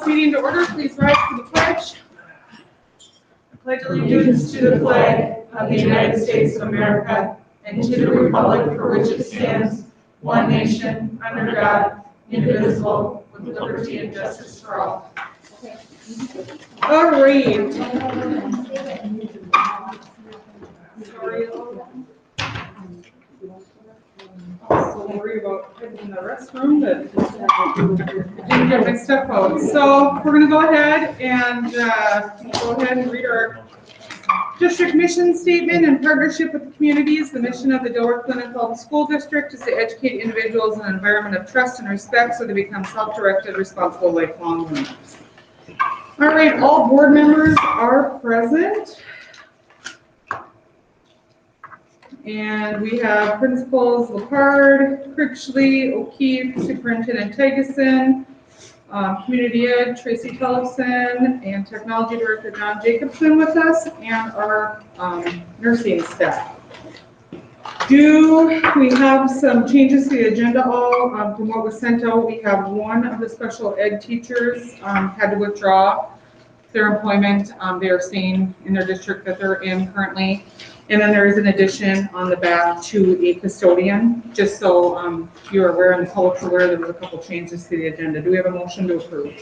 this meeting to order. Please rise for the pledge. I pledge allegiance to the flag of the United States of America and to the republic for which it stands, one nation, under God, indivisible, with liberty and justice for all. All right. Sorry. So worry about heading in the restroom, but didn't get my stuff out. So we're going to go ahead and read our district mission statement. In partnership with the communities, the mission of the Delaware Clinical School District is to educate individuals in an environment of trust and respect so they become self-directed, responsible, lifelong learners. All right, all board members are present. And we have Principals Lepard, Critchley, O'Keefe, Superintendent Tygeson, Community Ed, Tracy Tellefson, and Technology Director John Jacobson with us, and our nursing staff. We have some changes to the agenda all from what was sent out. We have one of the special ed teachers had to withdraw their employment. They are staying in their district that they're in currently. And then there is an addition on the back to a custodian, just so you're aware and the public's aware there was a couple changes to the agenda. Do we have a motion to approve?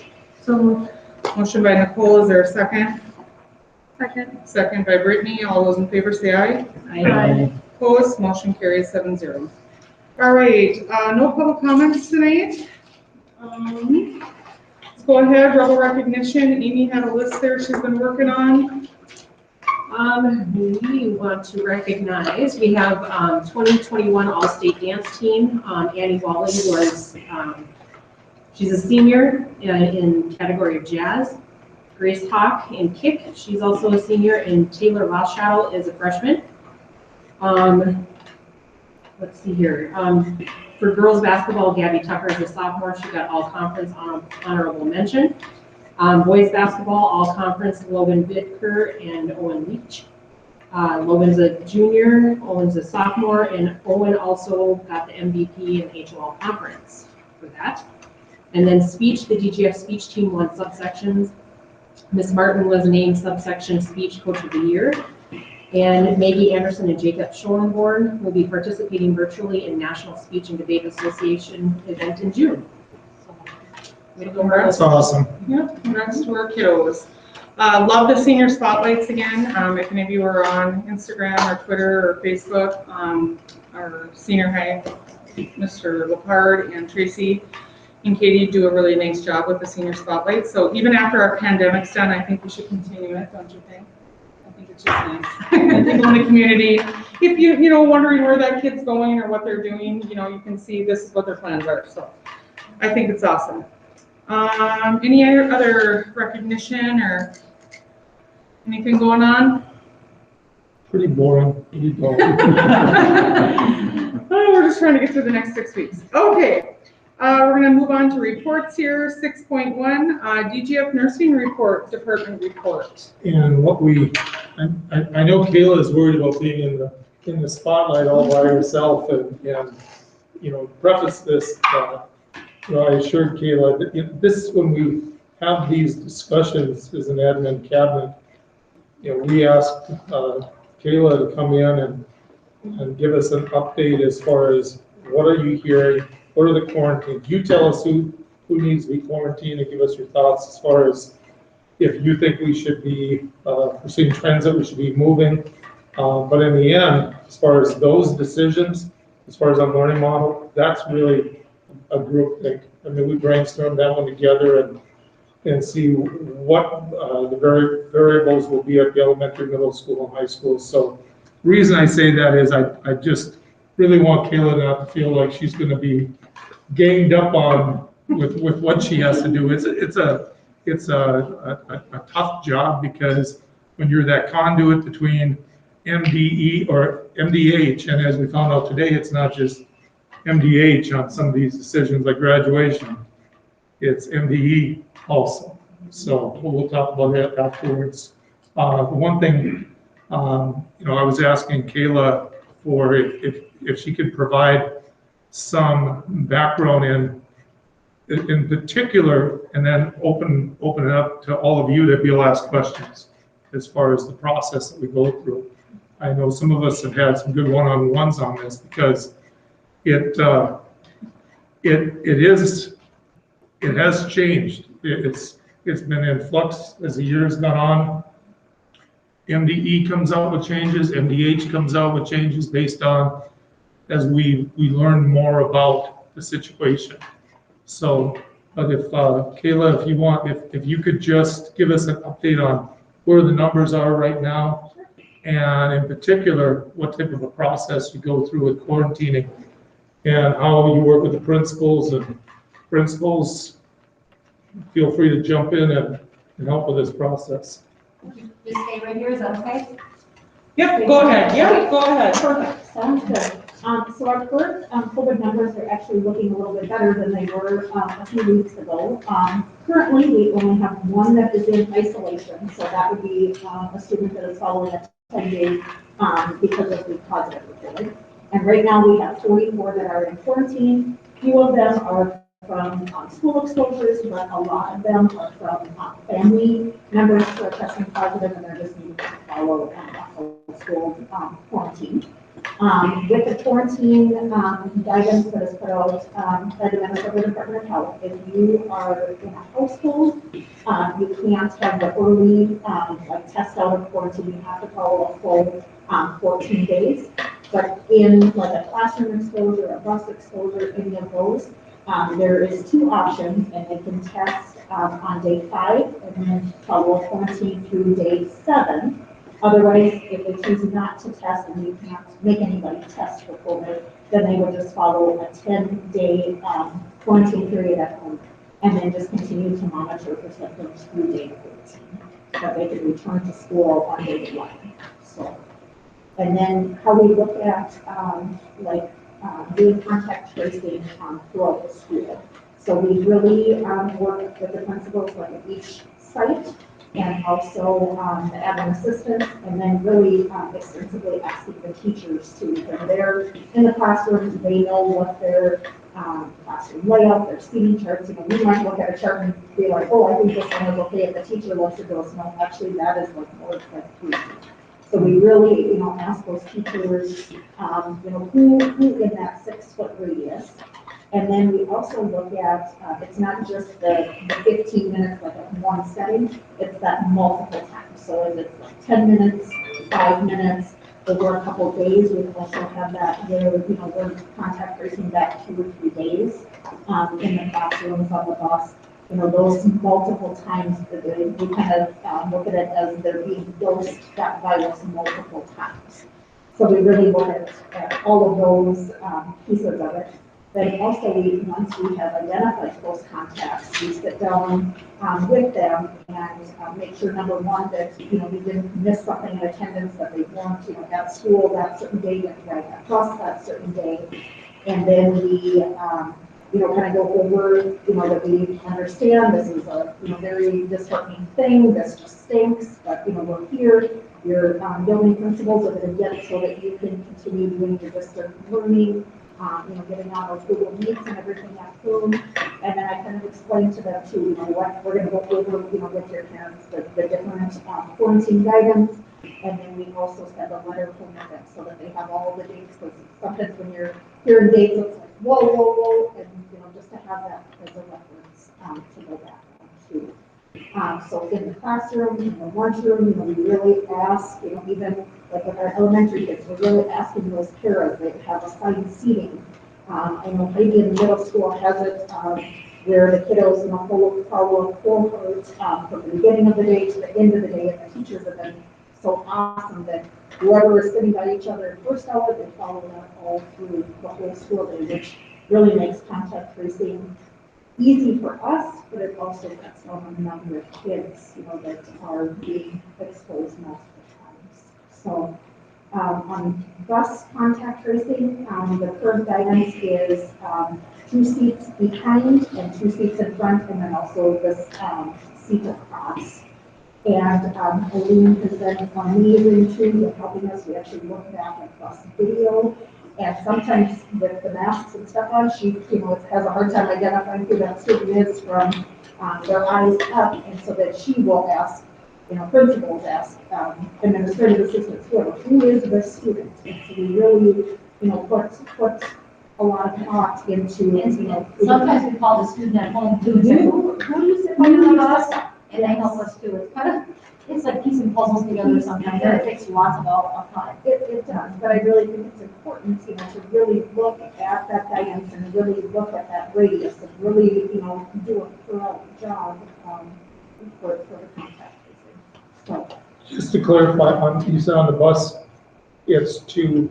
So motion by Nicole, is there a second? Second. Second by Brittany. All those in favor say aye. Aye. Opposed, motion carries 7-0. All right, no public comments tonight. Let's go ahead, rebel recognition. Amy had a list there she's been working on. We want to recognize, we have 2021 All-State Dance Team. Annie Wally was, she's a senior in category of jazz. Grace Hawk in kick, she's also a senior, and Taylor Rothschild is a freshman. Let's see here. For girls basketball, Gabby Tucker is a sophomore. She got all conference honorable mention. Boys basketball, all conference, Logan Bitker and Owen Leach. Logan's a junior, Owen's a sophomore, and Owen also got the MVP in HOL conference for that. And then speech, the DGF speech team won subsections. Miss Martin was named subsection speech coach of the year. And Maggie Anderson and Jacob Schoenborn will be participating virtually in National Speech and Debate Association event in June. That's awesome. Yep, congrats to our kiddos. Love the senior spotlights again. If any of you are on Instagram or Twitter or Facebook, our senior high, Mr. Lepard and Tracy and Katie do a really nice job with the senior spotlight. So even after our pandemic's done, I think we should continue it, don't you think? I think it's just nice. People in the community, if you wondering where that kid's going or what they're doing, you can see this is what their plans are. So I think it's awesome. Any other recognition or anything going on? Pretty boring. Pretty dull. We're just trying to get through the next 6 weeks. Okay, we're going to move on to reports here. 6.1, DGF nursing report, department report. And I know Kayla is worried about being in the spotlight all by herself, and preface this. I assured Kayla that this, when we have these discussions as an admin cabinet, we asked Kayla to come in and give us an update as far as what are you hearing, what are the quarantines. You tell us who needs to be quarantined and give us your thoughts as far as if you think we should be pursuing trends that we should be moving. But in the end, as far as those decisions, as far as our learning model, that's really a group thing. I mean, we brainstorm that one together and see what the variables will be at the elementary, middle school, and high school. So the reason I say that is I just really want Kayla not to feel like she's going to be ganged up on with what she has to do. It's a tough job, because when you're that conduit between MDE or MDH, and as we found out today, it's not just MDH on some of these decisions like graduation, it's MDE also. So we'll talk about that afterwards. The one thing, I was asking Kayla for if she could provide some background in in particular, and then open it up to all of you to be able to ask questions as far as the process that we go through. I know some of us have had some good one-on-ones on this because it has changed. It's been in flux as the years gone on. MDE comes out with changes, MDH comes out with changes based on as we learn more about the situation. So, but if Kayla, if you want, if you could just give us an update on where the numbers are right now, and in particular, what type of a process you go through with quarantining, and how you work with the principals, and principals, feel free to jump in and help with this process. Just stay right here, is that okay? Yep, go ahead, yep, go ahead. Perfect, sounds good. So our current COVID numbers are actually looking a little bit better than they were a few weeks ago. Currently, we only have one that is in isolation, so that would be a student that is following a 10-day because of the positive report. And right now, we have 44 that are in quarantine. Few of them are from school exposures, but a lot of them are from family members who are testing positive, and they're just needing to follow a school quarantine. With the quarantine guidance that is put out by the Minnesota Department of Health, if you are in a household, you can't have the early like test out of quarantine. You have to follow a full 14 days. But in like a classroom exposure, a bus exposure, any of those, there is two options, and they can test on day 5 and then follow a quarantine through day 7. Otherwise, if they choose not to test and you can't make anybody test for COVID, then they would just follow a 10-day quarantine period at home and then just continue to monitor for symptoms through day 14. But they could return to school on day 11. So, and then how we look at doing contact tracing throughout the school. So we really work with the principals like at each site, and also the admin assistants, and then really extensively asking the teachers to, when they're in the classroom, they know what their classroom layout, their seating charts. You know, we might look at a chart and be like, oh, I think this one is okay. If the teacher looks at those, no, actually that is like more like 3. So we really, ask those teachers, who in that 6-foot radius. And then we also look at, it's not just the 15 minutes like at one setting, it's that multiple times. So if it's like 10 minutes, 5 minutes, over a couple of days, we also have that where, we're contact tracing back 2 or 3 days in the classrooms, on the bus. Those multiple times, we kind of look at it as they're being dosed that virus multiple times. So we really look at all of those pieces of it. Then also, once we have identified close contacts, we sit down with them and make sure, number one, that we didn't miss something in attendance, that they weren't at school that certain day, that right at bus that certain day, and then we kind of go over that we understand this is a very disheartening thing. This just stinks, but we're here. Your building principals are going to get it so that you can continue doing your distance learning. Getting on those Google Meets and everything at home. And then I kind of explained to them too, what we're going to go over, with your parents, the different quarantine guidance. And then we also send a letter from them so that they have all the dates. Because sometimes when you're hearing dates, it's like, whoa, whoa, whoa. And, just to have that as a reference to go back to. So in the classroom, in the lunchroom, we really ask, even like with our elementary kids, we're really asking those paras that have assigned seating. I know maybe in middle school has it where the kiddos, follow a cohort from the beginning of the day to the end of the day, and the teachers have been so awesome that whoever is sitting by each other in first hour, they follow that all through the whole school day, which really makes contact tracing easy for us, but it also cuts down the number of kids, that are being exposed multiple times. So on bus contact tracing, the current guidance is 2 seats behind and 2 seats in front, and then also this seat across. And Aline has been amazing too with helping us. We actually look back at bus video And sometimes with the masks and stuff on, she, has a hard time identifying who that student is from their eyes up. And so that she will ask, principals ask, administrative assistants, who is this student? And so we really, put a lot of thought into, Sometimes we call the student at home, who you sit by who your is us, desk? and they help us too. It's kind of, it's like piecing puzzles together sometimes, and it takes lots of time. It does, but I really think it's important, to really look at that guidance and really look at that radius and really, do a thorough job, for the contact tracing. So, Just to clarify, you said on the bus, it's two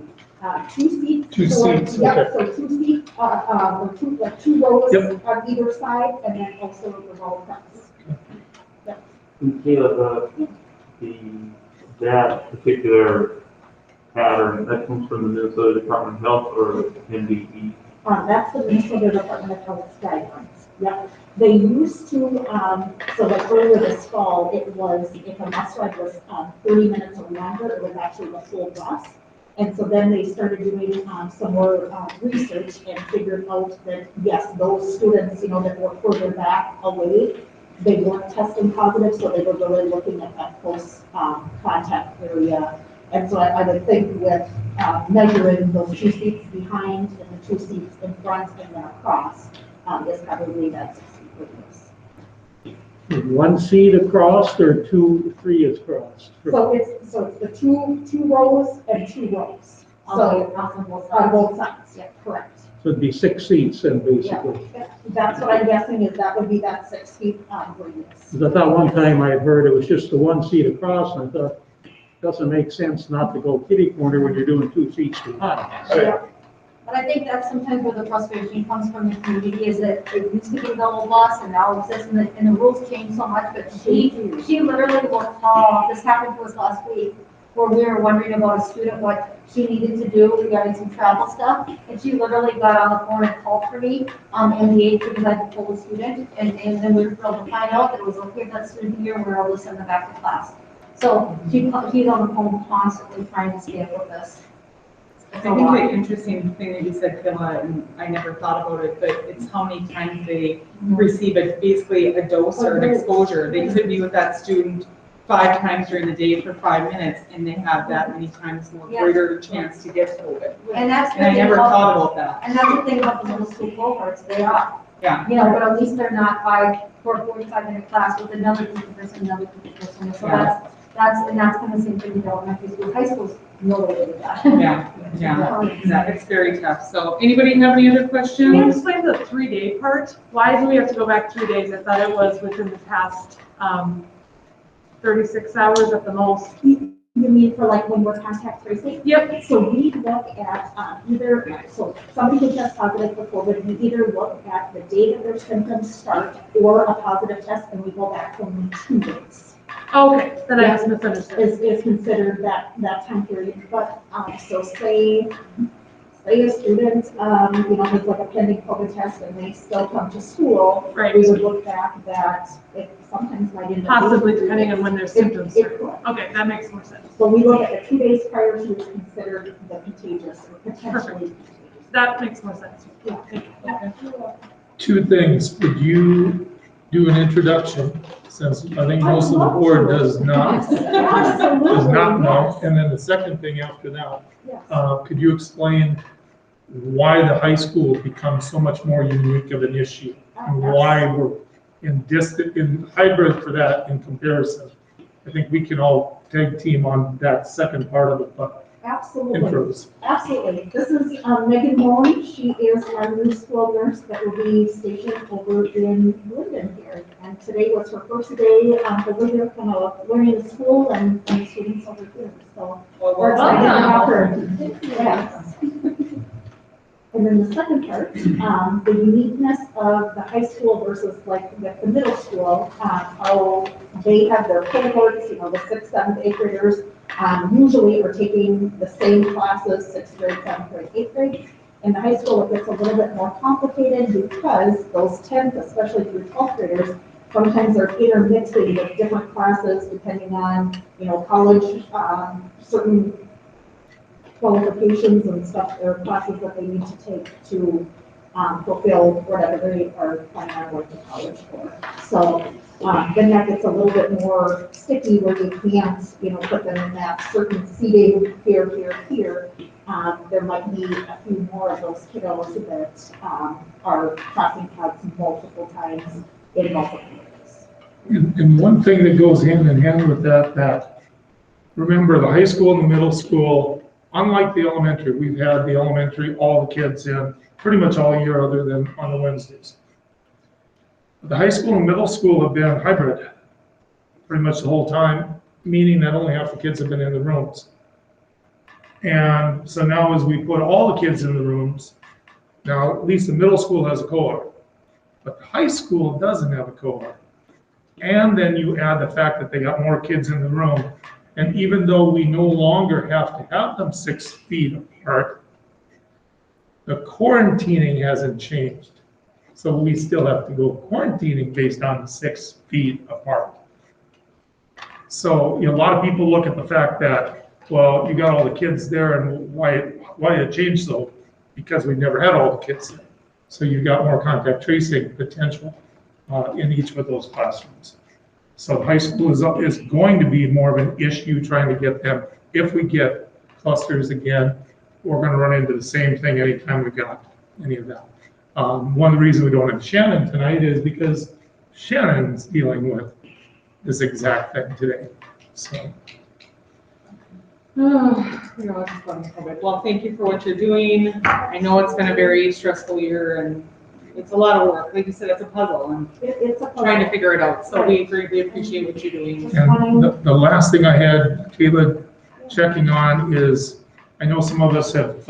2 seats. Two for- seats, Yep, okay. so 2 seats, or two rows Yep. on either side, and then also the row across. And Kayla, that particular pattern, that comes from the Minnesota Department of Health or MDE? That's the Minnesota Department of Health's guidelines. Yep. They used to, so like earlier this fall, it was, if a bus ride was 30 minutes or longer, it was actually the full bus. And so then they started doing some more research and figured out that, yes, those students, that were further back away, they weren't testing positive, so they were really looking at that close contact area. And so I would think with measuring those 2 seats behind and the 2 seats in front and then across is probably that 6 feet radius. One seat across or 2, 3 is crossed? So it's the two rows and 2 rows. So on both on sides. both sides, yeah, correct. So it'd be 6 seats then, basically. That's what I'm guessing is that would be that 6 feet radius. Because I thought one time I had heard it was just the 1 seat across, and I thought, doesn't make sense not to go kitty corner when you're doing 2 seats behind. Yeah. But I think that's sometimes where the frustration comes from the community, is that it used to be double bus and now it exists, and the rules change so much, but she literally will call, this happened to us last week, where we were wondering about a student, what she needed to do regarding some travel stuff, and she literally got on the phone and called for me, in the eighth, because I had told the student, and then we were thrilled to find out that it was okay for that student here, we were able to send them back to class. So he's on the phone constantly trying to stay up with us. I think the interesting thing that you said, Kayla, and I never thought about it, but it's how many times they receive basically a dose or an exposure. They could be with that student 5 times during the day for 5 minutes, and they have that many times more Yeah. greater chance to get COVID. And that's And I never thought about that. And that's the thing about the middle school cohorts, they are, Yeah, but at least they're not for a 45-minute class with another group of person, another group of person. So Yeah. that's kind of the same thing with elementary school, high school's no way to do that. yeah, it's very tough. So anybody have any other Can you questions? explain the 3-day part? Why do we have to go back 3 days? I thought it was within the past 36 hours at the most. You mean for like when we're contact tracing? Yep. So we look at so somebody who tests positive for COVID, we either look at the day that their symptoms start or a positive test, and we go back only 2 days. Okay, then I Yeah. just misunderstood. Is considered that time period. But, so say a student, has like a pending COVID test and they still come to school. Right. We would look back that it sometimes might end up. Possibly depending on when their symptoms It start. could. Okay, that makes more sense. So we look at the 2 days prior to is considered the contagious or potentially contagious. That makes more sense. Yeah. Thank you. 2 things. Would you do an introduction, since I think most of the board does not know? And then the second thing after that, Yes. could you explain why the high school becomes so much more unique of an issue? And why we're in hybrid for that in comparison? I think we can all tag team on that second part of it, but Absolutely. intros. Absolutely. This is Megan Moore. She is our new school nurse that will be stationed over in Linden here. And today was her first day over here, kind of learning the school and the students over here. So we're excited to have her. Yes. And then the second part, the uniqueness of the high school versus like the middle school, how they have their cohorts, the 6th, 7th, 8th graders, usually are taking the same classes, 6th grade, 7th grade, 8th grade. In the high school, it gets a little bit more complicated because those 10th, especially through 12th graders, sometimes are intermixing with different classes depending on, college, certain qualifications and stuff, or classes that they need to take to fulfill whatever they are planning on going to college for. So then that gets a little bit more sticky where you can't, put them in that certain seating here. There might be a few more of those kiddos that are crossing paths multiple times in multiple ways. And one thing that goes hand in hand with that, remember the high school and the middle school, unlike the elementary, we've had the elementary, all the kids in pretty much all year other than on the Wednesdays. The high school and middle school have been hybrid pretty much the whole time, meaning that only half the kids have been in the rooms. And so now as we put all the kids in the rooms, now at least the middle school has a cohort, but the high school doesn't have a cohort. And then you add the fact that they got more kids in the room. And even though we no longer have to have them 6 feet apart, the quarantining hasn't changed. So we still have to go quarantining based on 6 feet apart. So a lot of people look at the fact that, well, you got all the kids there and why did it change so? Because we've never had all the kids there. So you've got more contact tracing potential in each of those classrooms. So high school is going to be more of an issue trying to get them. If we get clusters again, we're going to run into the same thing anytime we've got any of that. One of the reasons we don't have Shannon tonight is because Shannon's dealing with this exact thing today. So. It's fun, COVID. Well, thank you for what you're doing. I know it's been a very stressful year and it's a lot of work. Like you said, it's a puzzle and It's a trying to figure it out. So we greatly appreciate what you're doing. And the last thing I had, Kayla, checking on is, I know some of us have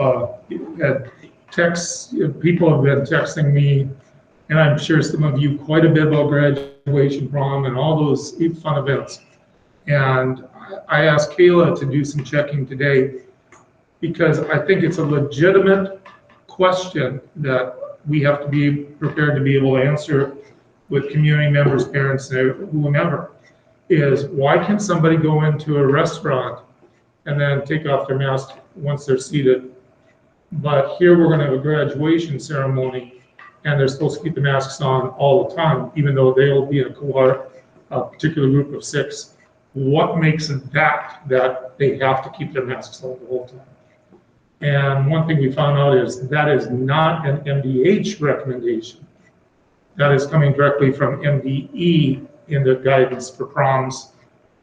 had texts, people have been texting me, and I'm sure some of you quite a bit about graduation prom and all those fun events. And I asked Kayla to do some checking today because I think it's a legitimate question that we have to be prepared to be able to answer with community members, parents, whomever, is why can somebody go into a restaurant and then take off their mask once they're seated? But here we're gonna have a graduation ceremony and they're supposed to keep the masks on all the time, even though they'll be in a cohort, a particular group of 6. What makes it that they have to keep their masks on the whole time? And one thing we found out is that is not an MDH recommendation. That is coming directly from MDE in the guidance for proms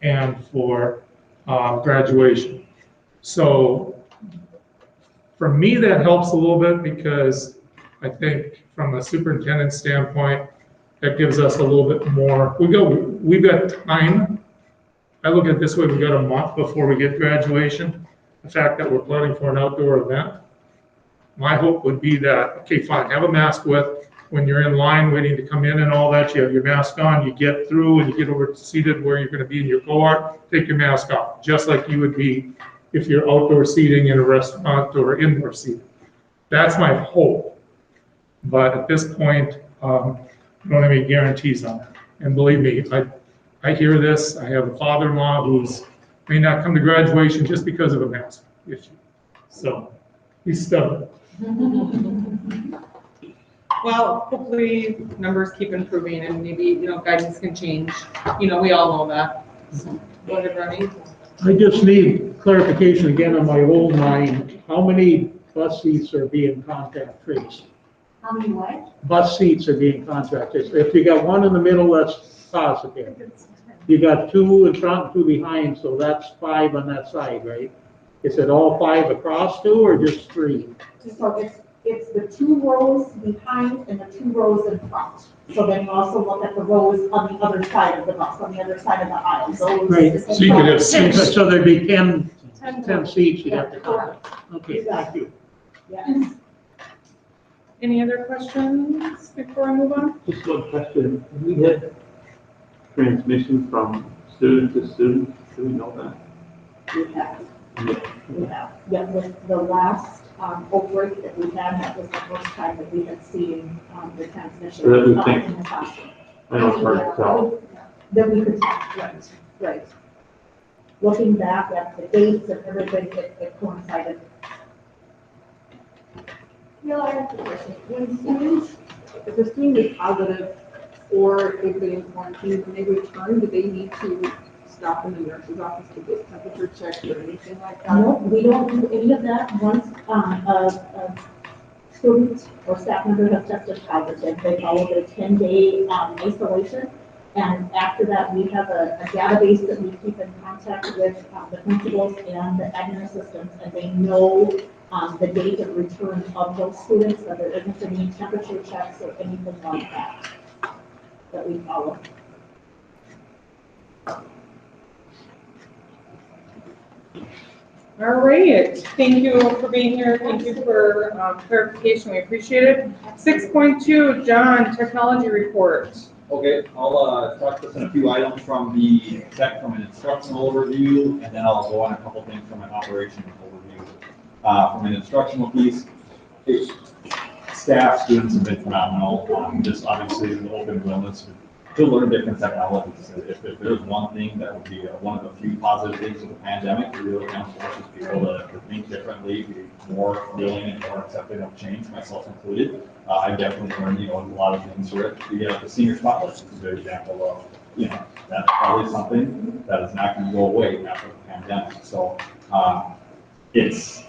and for graduation. So for me, that helps a little bit because I think from a superintendent standpoint, that gives us a little bit more. We've got time. I look at it this way, we've got a month before we get graduation. The fact that we're planning for an outdoor event, my hope would be that, okay, fine, have a mask with. When you're in line waiting to come in and all that, you have your mask on, you get through and you get over seated where you're going to be in your cohort, take your mask off, just like you would be if you're outdoor seating in a restaurant or indoor seating. That's my hope. But at this point, I don't have any guarantees on that. And believe me, I hear this. I have a father-in-law who's may not come to graduation just because of a mask issue. So he's stubborn. Well, hopefully numbers keep improving and maybe, guidance can change. We all know that. So, go ahead, Ronnie. I just need clarification again on my old mind. How many bus seats are being contact traced? How many what? Bus seats are being contact traced. If you got one in the middle, that's positive. You got 2 in front and 2 behind, so that's 5 on that side, right? Is it all 5 across 2 or just 3? So it's the 2 rows behind and the 2 rows in front. So then you also look at the rows on the other side of the bus, on the other side of the aisle. Those Right. So you could have 6. So there'd be 10 seats you have to contact. Okay, thank you. Yes. Any other questions before I move on? Just one question. We had transmission from student to student. Do we know that? We have. Yeah, with the last outbreak that we had, that was the first time that we had seen the transmission So that we think- in the classroom. I know it's hard to tell. That we could tell, right. looking back at the dates and everything, it coincided. Yeah, I have a question. When students, if a student is positive or if they're in quarantine, when they return, do they need to stop in the nurse's office to get temperature checked or anything like that? No, we don't do any of that. Once, a student or staff member has tested positive, they follow their 10-day, isolation. And after that, we have a database that we keep in contact with, the principals and the admin assistants, and they know, the date of return of those students, so there isn't any temperature checks or anything like that we follow. All right, thank you for being here. Thank you for clarification. We appreciate it. 6.2, John, technology report. Okay, I'll touch on a few items from the tech from an instructional overview, and then I'll go on a couple things from an operational overview. From an instructional piece, staff, students have been phenomenal. Just obviously the open willingness to learn different technologies. If there's one thing that would be one of the few positive things of the pandemic, it really kind of forces people to think differently, be more willing and more accepting of change, myself included. I've definitely learned, a lot of things through it. The senior spotlight is a good example of, that's probably something that is not going to go away after the pandemic. So it's,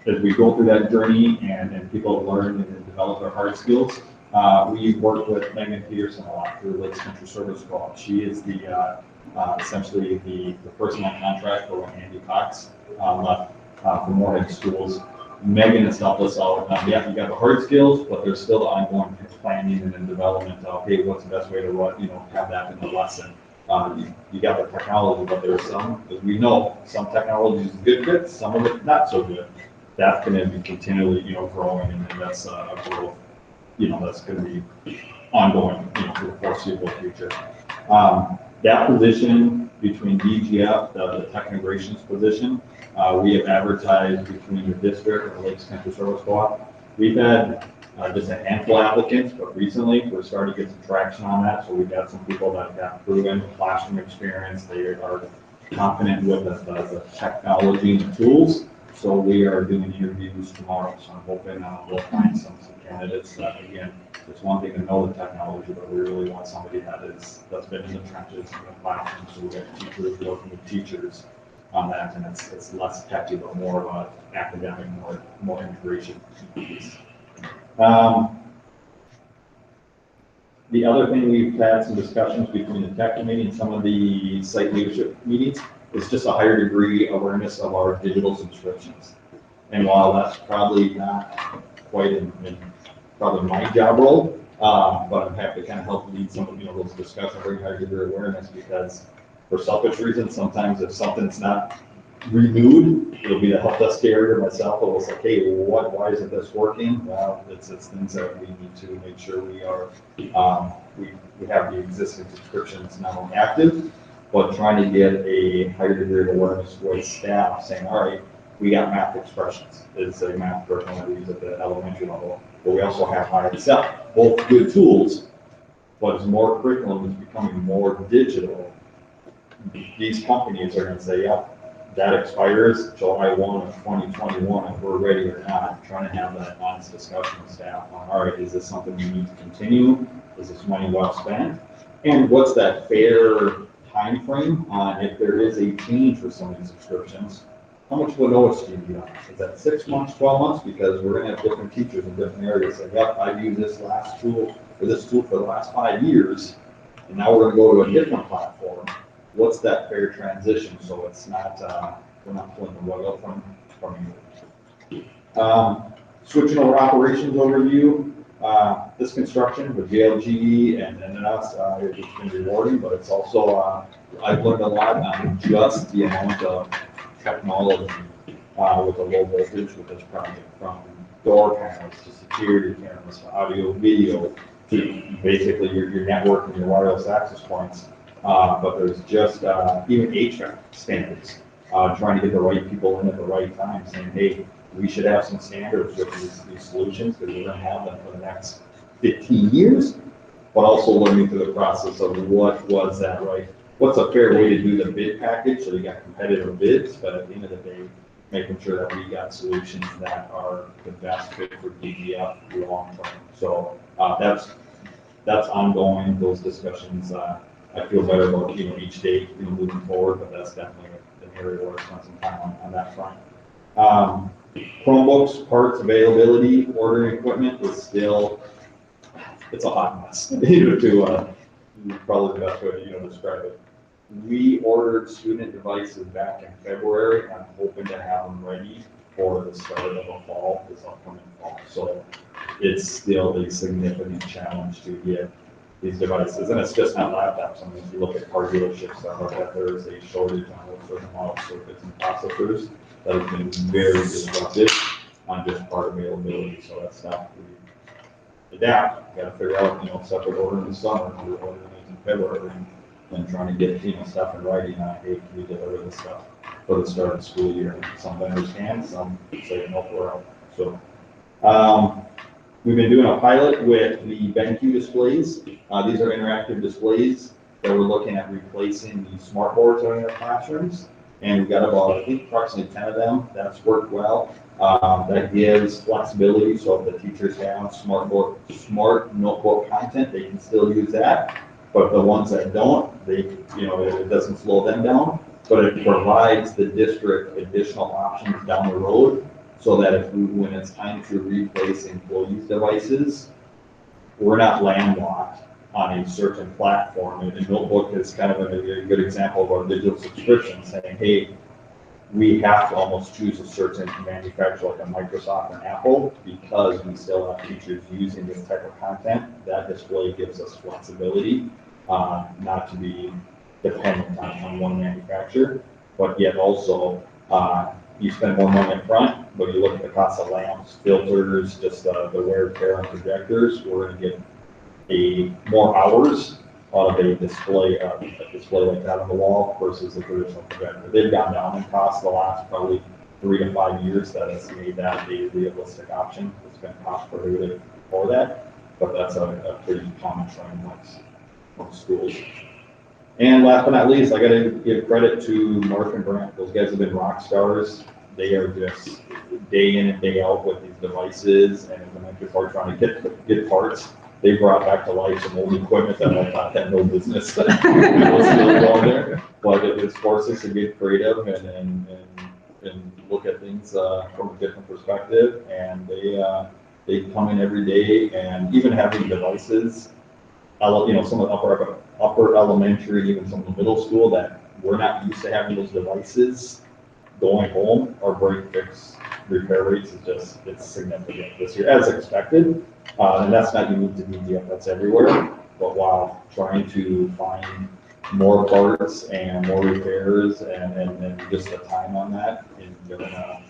as we go through that journey and people learn and develop their hard skills, we work with Megan Peterson a lot through Lakes Country Service Co-op. She is the essentially the person on contract for when Andy Cox left for Moorhead Schools. Megan has helped us out. Yeah, you got the hard skills, but there's still the ongoing planning and development of, hey, what's the best way to run, have that in the lesson. You got the technology, but there's some, as we know, some technology is good fit, some of it not so good. That's going to be continually, growing, and that's a growth, that's going to be ongoing, for the foreseeable future. That position between DGF, the tech integrations position, we have advertised between the district and the Lakes Country Service Co-op. We've had just a handful of applicants, but recently we're starting to get some traction on that. So we've got some people that have got proven classroom experience. They are confident with the technology and the tools. So we are doing interviews tomorrow. So I'm hoping we'll find some candidates that, again, it's one thing to know the technology, but we really want somebody that's been in the trenches in the classroom. So we got teachers working with teachers on that, and it's less techy, but more of an academic, more integration piece. The other thing, we've had some discussions between the tech committee and some of the site leadership meetings is just a higher degree awareness of our digital subscriptions. And while that's probably not quite in probably my job role, but I'm happy to kind of help lead some of those discussions, bring higher degree awareness, because for selfish reasons, sometimes if something's not renewed, it'll be the help desk area or myself, it'll say, hey, why isn't this working? Well, it's things that we need to make sure we are, we have the existing subscriptions not only active, but trying to get a higher degree of awareness with staff saying, all right, we got math expressions. It's a math curriculum that we use at the elementary level, but we also have high Excel, both good tools, but as more curriculum is becoming more digital, these companies are going to say, yeah, that expires July 1 of 2021, if we're ready or not. Trying to have that honest discussion with staff on, all right, is this something we need to continue? Is this money well spent? And what's that fair time frame on if there is a change for some of these subscriptions? How much will notice do you need on it? Is that 6 months, 12 months? Because we're going to have different teachers in different areas say, yep, I've used this tool for the last 5 years, and now we're going to go to a different platform. What's that fair transition? So it's not, we're not pulling the rug out from you. Switching over operations overview, this construction with JLG and us, it's been rewarding, but it's also, I've learned a lot on just the amount of technology with the low voltage with this project, from door panels to security cameras to audio, video, to basically your network and your wireless access points. But there's just even HVAC standards, trying to get the right people in at the right time, saying, hey, we should have some standards with these solutions because we're going to have them for the next 15 years, but also learning through the process of what was that right. what's a fair way to do the bid package, so you got competitive bids, but at the end of the day, making sure that we got solutions that are the best fit for DGF long term. So, that's ongoing, those discussions, I feel better about, each day, moving forward, but that's definitely an area where I spent some time on that front. Chromebooks, parts availability, ordering equipment is still, it's a hot mess, to, probably the best way to, describe it. We ordered student devices back in February. I'm hoping to have them ready for the start of the fall, this upcoming fall. So it's still a significant challenge to get these devices, and it's just not laptops. I mean, if you look at car dealerships, stuff like that, there is a shortage on certain model circuits and processors that has been very disruptive on just part availability. So that's stuff we adapt. Got to figure out, separate order in the summer, we're ordering these in February, and trying to get, stuff in writing on, hey, can we deliver this stuff for the start of the school year? Some vendors can, some say no, we're out. So, we've been doing a pilot with the Benq Displays. These are interactive displays that we're looking at replacing the smart boards in our classrooms. And we've got about, I think, approximately 10 of them. That's worked well. That gives flexibility. So if the teachers have smart notebook content, they can still use that. But the ones that don't, it doesn't slow them down, but it provides the district additional options down the road, so that when it's time to replace employees' devices, we're not landlocked on a certain platform. And the notebook is kind of a good example of our digital subscription, saying, hey, we have to almost choose a certain manufacturer like a Microsoft and Apple, because we still have teachers using this type of content. That display gives us flexibility, not to be dependent on one manufacturer, but yet also you spend more money up front, but you look at the cost of lamps, filters, just the wear and tear on projectors, we're going to get more hours out of a display like that on the wall versus the traditional projector. They've gone down in cost the last probably 3 to 5 years. That has made that a realistic option. It's been cost prohibitive for that, but that's a pretty common trend amongst schools. And last but not least, I got to give credit to Mark and Brant. Those guys have been rock stars. They are just day in and day out with these devices, and as I mentioned before, trying to get parts. They brought back to life some old equipment that I thought had no business was still going there. But it has forced us to get creative and look at things from a different perspective. And they come in every day, and even having devices, some of the upper elementary, even some of the middle school, that we're not used to having those devices going home, our break fix repair rates is just, it's significant this year, as expected. And that's not unique to DGF, that's everywhere. But while trying to find more parts and more repairs and just the time on that, during a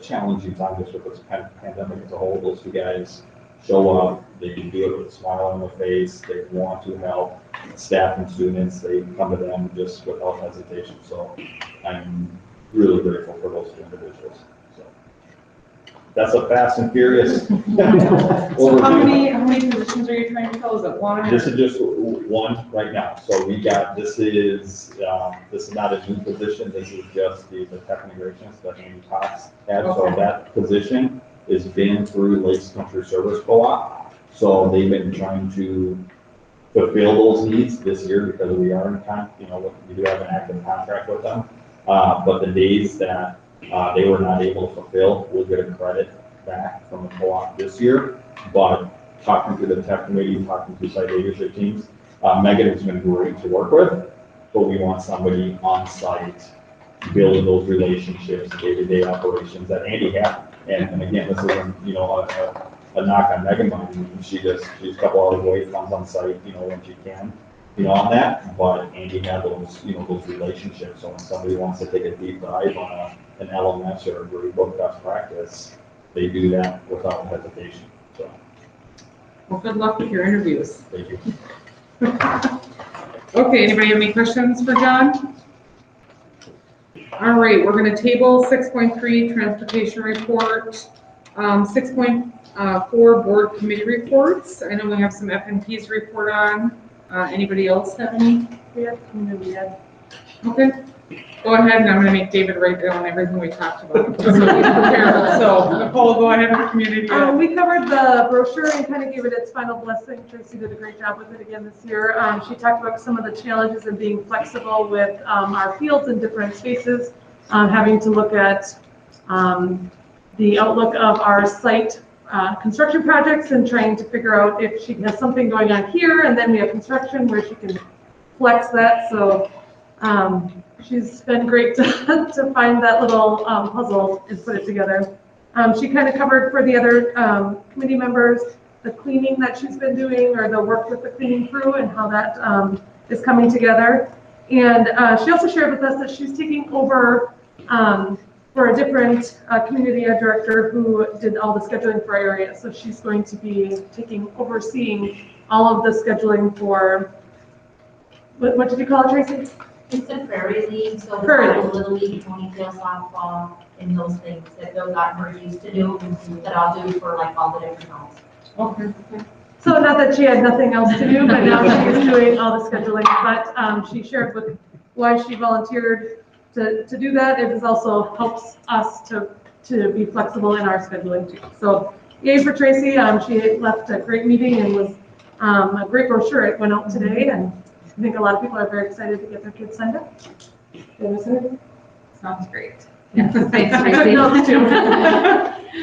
challenging time just with this pandemic as a whole, those two guys show up, they can do it with a smile on their face, they want to help staff and students, they come to them just without hesitation. So I'm really grateful for those two individuals. So that's a fast and furious. So how many positions are you trying to fill? Is it one? This is just one right now. So we got, this is not a new position, this is just the tech integrations that Andy Cox had. Okay. So that position has been through Lakes Country Service Co-op. So they've been trying to fulfill those needs this year because we are in we do have an active contract with them. But the days that they were not able to fulfill, we'll get a credit back from the co-op this year. But talking to the tech committee, talking to site leadership teams, Megan has been great to work with, but we want somebody on site building those relationships, day-to-day operations that Andy had. And again, this isn't, a knock on Megan. She's a couple hours away, comes on site, when she can, on that. But Andy had those, those relationships. So when somebody wants to take a deep dive on an LMS or a very book best practice, they do that without hesitation. So. Well, good luck with your interviews. Thank you. Okay, anybody have any questions for John? All right, we're going to table 6.3 transportation report, 6.4 board committee reports. I know we have some FNPs report on. Anybody else have any? We have community ed. Okay, go ahead, and I'm gonna make David write down everything we talked about. So he's prepared. So Nicole, go ahead with community ed. We covered the brochure and kind of gave it its final blessing. Tracy did a great job with it again this year. She talked about some of the challenges in being flexible with our fields in different spaces, having to look at the outlook of our site construction projects and trying to figure out if she has something going on here and then we have construction where she can flex that. So she's been great to find that little puzzle and put it together. She kind of covered for the other committee members the cleaning that she's been doing or the work with the cleaning crew and how that is coming together. And she also shared with us that she's taking over for a different community ed director who did all the scheduling for our area. So she's going to be overseeing all of the scheduling for, what did you call it, Tracy? It's a prairie league, so Prairie the little league, ponytail, softball, and those things that those got her used to do, that I'll do for like all the different homes. Okay. So not that she had nothing else to do, but now she is doing all the scheduling. But she shared with why she volunteered to do that. It is also helps us to be flexible in our scheduling too. So yay for Tracy. She left a great meeting and was a great brochure. It went out today, and I think a lot of people are very excited to get their kids signed up. Sounds great. Thanks, I took notes too.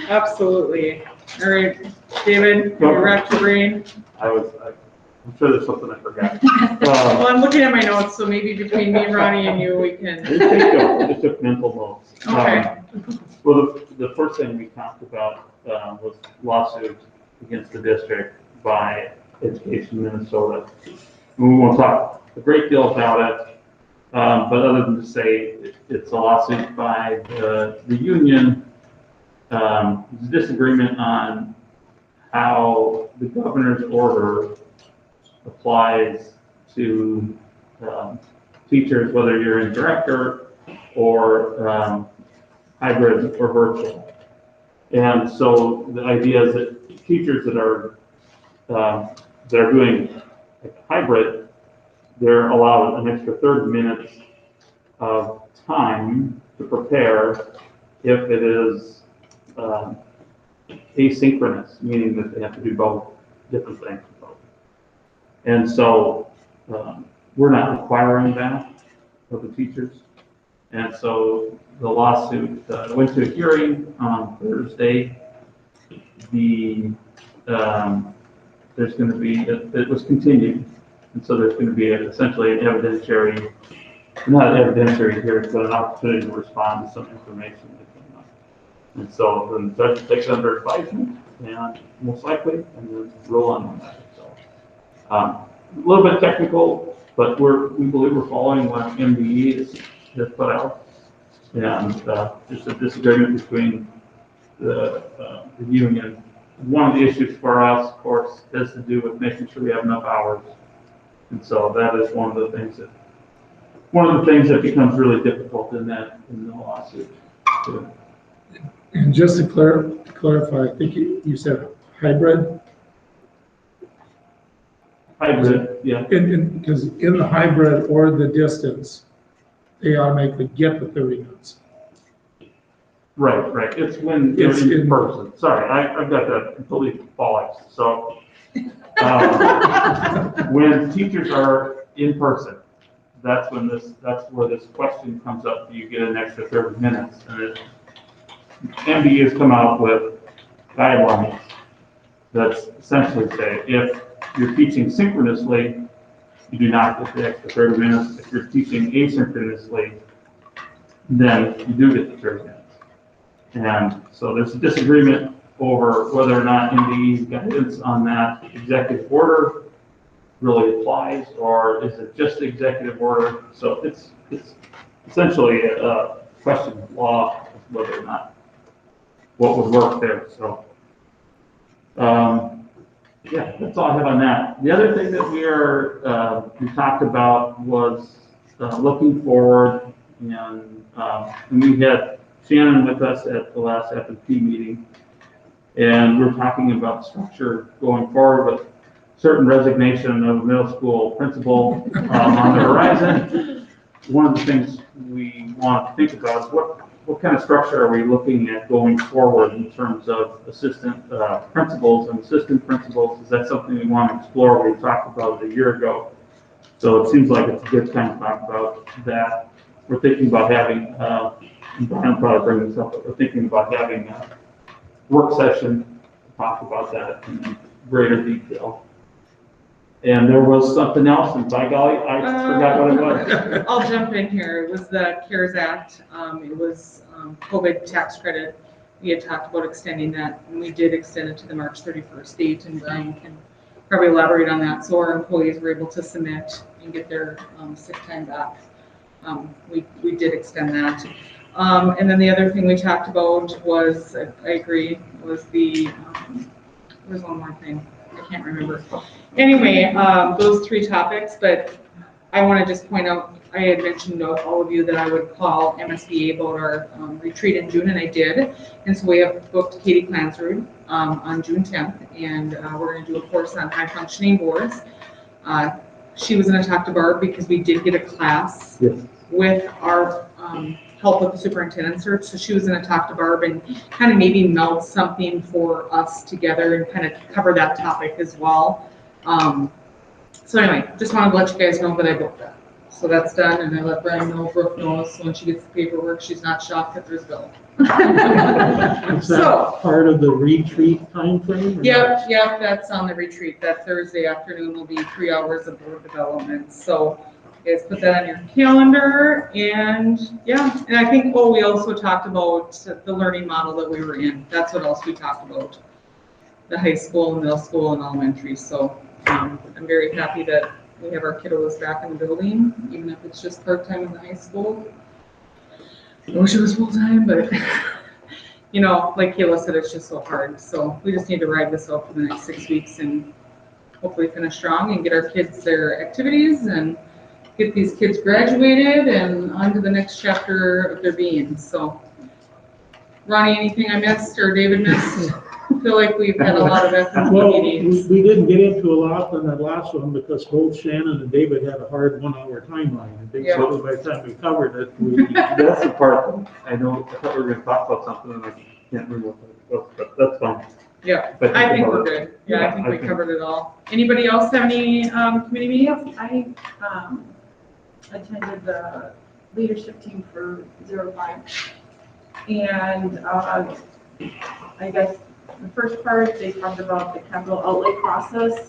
Absolutely. All right, David, you racked your brain. I'm sure there's something I forgot. Well, I'm looking at my notes, so maybe between me, Ronnie, and you, we can. I just took mental notes. Okay. Well, the first thing we talked about was lawsuit against the district by Education Minnesota. And we won't talk a great deal about it, but other than to say it's a lawsuit by the union. There's a disagreement on how the governor's order applies to teachers, whether you're in director or hybrid or virtual. And so the idea is that teachers that are doing hybrid, they're allowed an extra 30 minutes of time to prepare if it is asynchronous, meaning that they have to do both different things. And so we're not requiring that of the teachers. And so the lawsuit went to a hearing on Thursday. There's going to be, it was continued. And so there's going to be essentially an evidentiary, not an evidentiary hearing, but an opportunity to respond to some information that came up. And so the judge will take it under advisement, and most likely, and then rule on that. So a little bit technical, but we believe we're following what MDE has put out. And just a disagreement between the union. One of the issues for us, of course, has to do with making sure we have enough hours. And so that is one of the things that becomes really difficult in the lawsuit. And just to clarify, I think you said hybrid? Hybrid, yeah. Because in the hybrid or the distance, they automatically get the 30 minutes. Right. It's when you're in person. Sorry, I've got that completely bollocks. So when teachers are in person, that's where this question comes up. Do you get an extra 30 minutes? And MBE has come out with guidelines that essentially say if you're teaching synchronously, you do not get the extra 30 minutes. If you're teaching asynchronously, then you do get the 30 minutes. And so there's a disagreement over whether or not MDE's guidance on that executive order really applies, or is it just the executive order? So it's essentially a question of law, whether or not what would work there. So yeah, that's all I have on that. The other thing that we talked about was looking forward, and we had Shannon with us at the last FNP meeting, and we're talking about structure going forward. But certain resignation of a middle school principal on the horizon. One of the things we want to think about is what kind of structure are we looking at going forward in terms of assistant principals and assistant principals? Is that something we want to explore? We talked about it a year ago. So it seems like it's a good time to talk about that. We're thinking about having, Brian will probably bring this up, but we're thinking about having a work session to talk about that in greater detail. And there was something else, and by golly, I forgot what it was. I'll jump in here. It was the CARES Act. It was COVID tax credit. We had talked about extending that, and we did extend it to the March 31st date, and Brian can probably elaborate on that. So our employees were able to submit and get their sick time back. We did extend that. And then the other thing we talked about was, I agree, was there was one more thing. I can't remember. Anyway, those three topics, but I want to just point out, I had mentioned to all of you that I would call MSBA about our retreat in June, and I did. And so we have booked Katie Clansrud on June 10th, and we're going to do a course on high functioning boards. She was going to talk to Barb because we did get a class with our help with the superintendent search. So she was going to talk to Barb and kind of maybe meld something for us together and kind of cover that topic as well. So anyway, just wanted to let you guys know that I booked that. So that's done, and I let Brian know, Brooke knows, so when she gets the paperwork, she's not shocked that there's bill. Is that part of the retreat timeframe? Yep, that's on the retreat. That Thursday afternoon will be 3 hours of board development. So you guys put that on your calendar, and yeah, and I think, we also talked about the learning model that we were in. That's what else we talked about. The high school, middle school, and elementary. So I'm very happy that we have our kiddos back in the building, even if it's just part-time in the high school. I wish it was full-time, but you know, like Kayla said, it's just so hard. So we just need to ride this out for the next 6 weeks and hopefully finish strong and get our kids their activities and get these kids graduated and on to the next chapter of their being. So Ronnie, anything I missed or David missed? I feel like we've had a lot of effort meetings. We didn't get into a lot on that last one because both Shannon and David had a hard 1 hour timeline. And basically by the time we covered it, That's the part, I thought we were going to talk about something and I can't remember what it was, but that's fine. Yeah, I think we're good. Yeah, I think we covered it all. Anybody else have any committee meetings? I attended the leadership team for 05. And I guess the first part, they talked about the capital outlay process,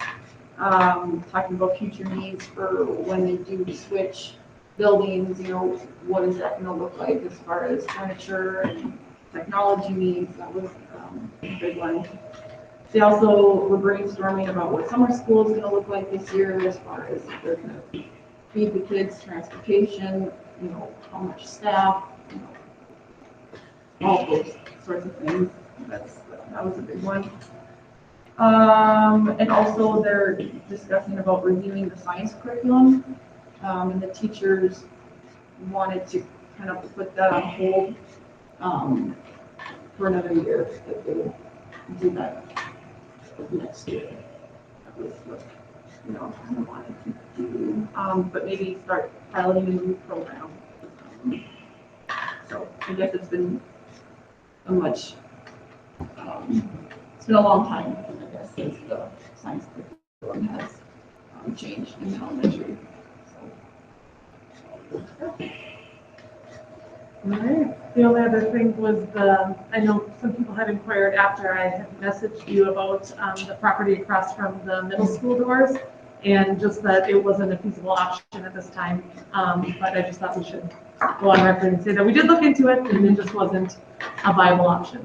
talking about future needs for when they do switch buildings, you know, what is that gonna look like as far as furniture and technology needs. That was a big one. They also were brainstorming about what summer school is gonna look like this year as far as if they're gonna feed the kids, transportation, you know, how much staff, you know, all those sorts of things. That was a big one. And also they're discussing about reviewing the science curriculum. And the teachers wanted to kind of put that on hold for another year, that they would do that next year. That was what, you know, I kind of wanted to do, but maybe start piloting a new program. So I guess it's been a much, it's been a long time, I guess, since the science curriculum has changed in elementary. All right. The only other thing was I know some people had inquired after I had messaged you about the property across from the middle school doors, and just that it wasn't a feasible option at this time. But I just thought we should go on record and say that we did look into it, and it just wasn't a viable option.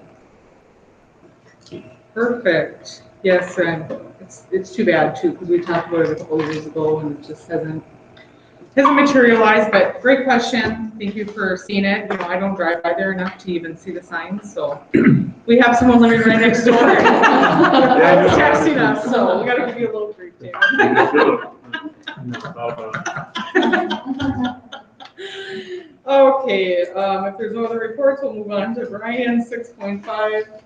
Perfect. Yes, and it's too bad too, because we talked about it a couple of years ago and it just hasn't materialized, but great question. Thank you for seeing it. You know, I don't drive by there enough to even see the signs, so we have someone living right next door texting us, so we gotta give you a little treat too. Okay, if there's no other reports, we'll move on to Brian, 6.5.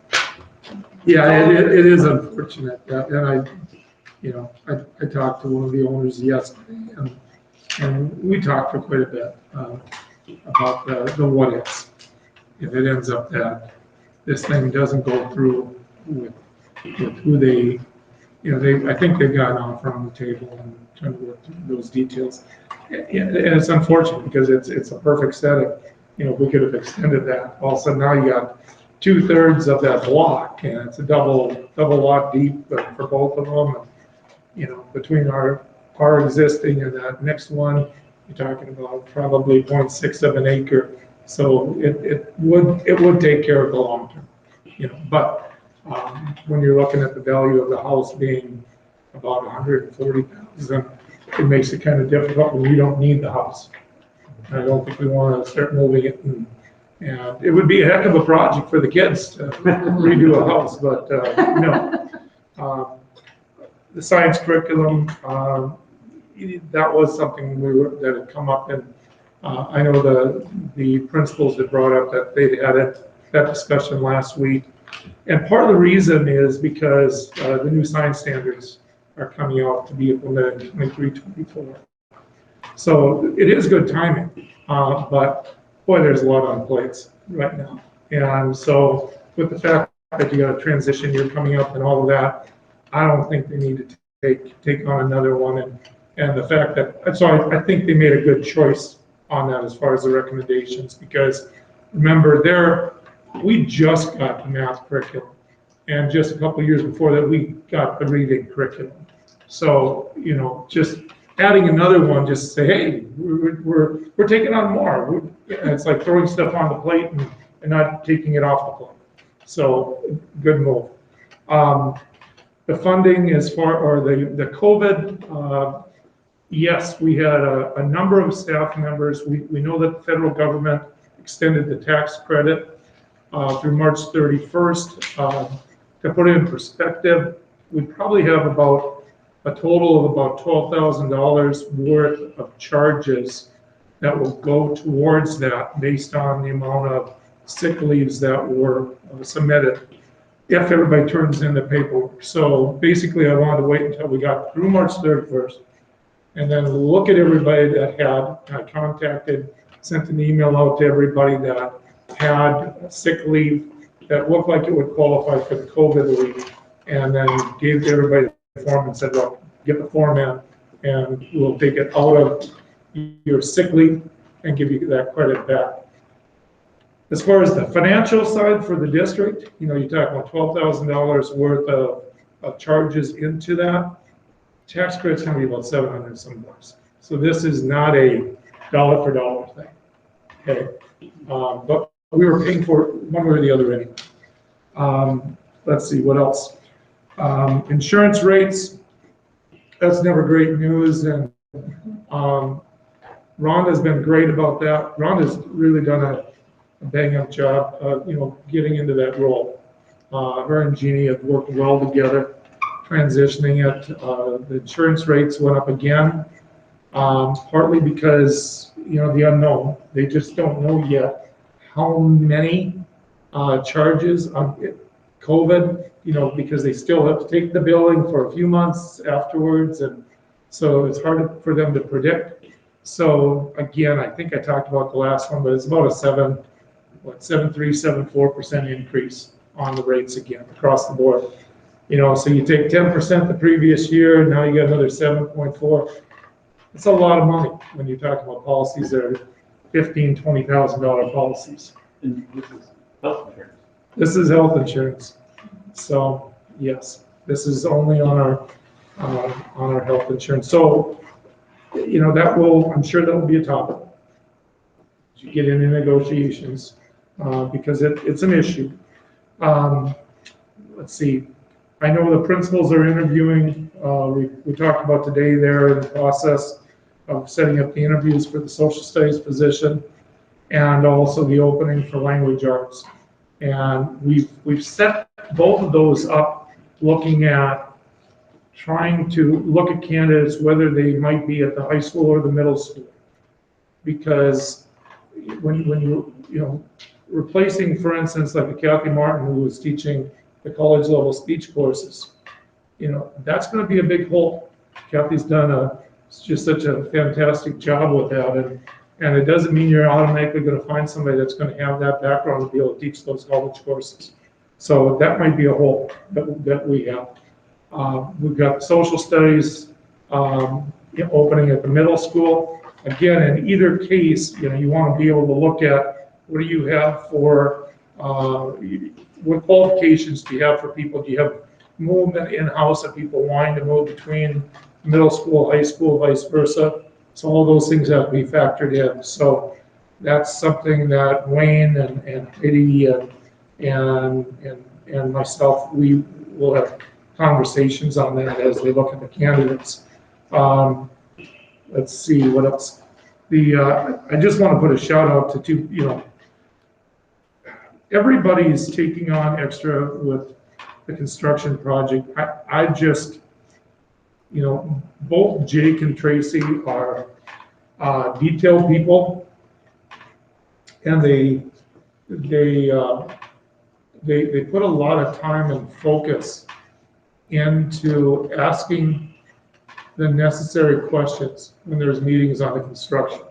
Yeah, it is unfortunate, and You know, I talked to one of the owners yesterday, and we talked for quite a bit about the what ifs. If it ends up that this thing doesn't go through with who they, you know, I think they've got an offer on the table and trying to work through those details. And it's unfortunate because it's a perfect setting. You know, we could have extended that. All of a sudden now you got 2/3 of that block, and it's a double lot deep for both of them. And, you know, between our existing and that next one, you're talking about probably 0.6 of an acre. So it would take care of the long term, you know. But when you're looking at the value of the house being about 140,000, it makes it kind of difficult when you don't need the house. I don't think we want to start moving it, and it would be a heck of a project for the kids to redo a house, but no. The science curriculum, that was something that had come up, and I know the principals had brought up that they had that discussion last week. And part of the reason is because the new science standards are coming out to be implemented in 23-24. So it is good timing, but boy, there's a lot on plates right now. And so with the fact that you got a transition year coming up and all of that, I don't think they need to take on another one. And the fact that, so I think they made a good choice on that as far as the recommendations, because remember, we just got the math curriculum, and just a couple of years before that, we got the reading curriculum. So, you know, just adding another one, just say, hey, we're taking on more. It's like throwing stuff on the plate and not taking it off the plate. So, good move. The funding as far, or the COVID, yes, we had a number of staff members. We know that the federal government extended the tax credit through March 31st. To put it in perspective, we probably have about a total of about $12,000 worth of charges that will go towards that based on the amount of sick leaves that were submitted, if everybody turns in the paperwork. So basically, I wanted to wait until we got through March 31st and then look at everybody that I contacted, sent an email out to everybody that had sick leave that looked like it would qualify for the COVID leave, and then gave everybody the form and said, well, get the form in and we'll take it out of your sick leave and give you that credit back. As far as the financial side for the district, you know, you talk about $12,000 worth of charges into that. Tax credit's gonna be about $700 some bucks. So this is not a dollar for dollar thing, okay? But we were paying for it one way or the other anyway. Let's see, what else? Insurance rates, that's never great news, and Rhonda's been great about that. Rhonda's really done a bang-up job, you know, getting into that role. Her and Jeannie have worked well together, transitioning it. The insurance rates went up again, partly because, you know, the unknown. They just don't know yet how many charges on COVID, you know, because they still have to take the billing for a few months afterwards, and so it's hard for them to predict. So again, I think I talked about the last one, but it's about a 7.4% increase on the rates again across the board. You know, so you take 10% the previous year, and now you got another 7.4. It's a lot of money when you're talking about policies that are $15,000, $20,000 policies. And this is health insurance. This is health insurance. So yes, this is only on our health insurance. So, you know, I'm sure that will be a topic as you get into negotiations, because it's an issue. Let's see. I know the principals are interviewing. We talked about today they're in the process of setting up the interviews for the social studies position and also the opening for language arts. And we've set both of those up looking at trying to look at candidates, whether they might be at the high school or the middle school. Because when you know, replacing, for instance, like a Kathy Martin who was teaching the college level speech courses, that's gonna be a big hole. Kathy's done just such a fantastic job with that, and it doesn't mean you're automatically gonna find somebody that's gonna have that background to be able to teach those college courses. So that might be a hole that we have. We've got social studies opening at the middle school. Again, in either case, you want to be able to look at what do you have for, what qualifications do you have for people? Do you have movement in-house of people wanting to move between middle school, high school, vice versa? So all those things have to be factored in. So that's something that Wayne and Heidi and myself, we will have conversations on that as they look at the candidates. Let's see, what else? I just want to put a shout out to two, everybody's taking on extra with the construction project. I just, both Jake and Tracy are detailed people, and they put a lot of time and focus into asking the necessary questions when there's meetings on the construction.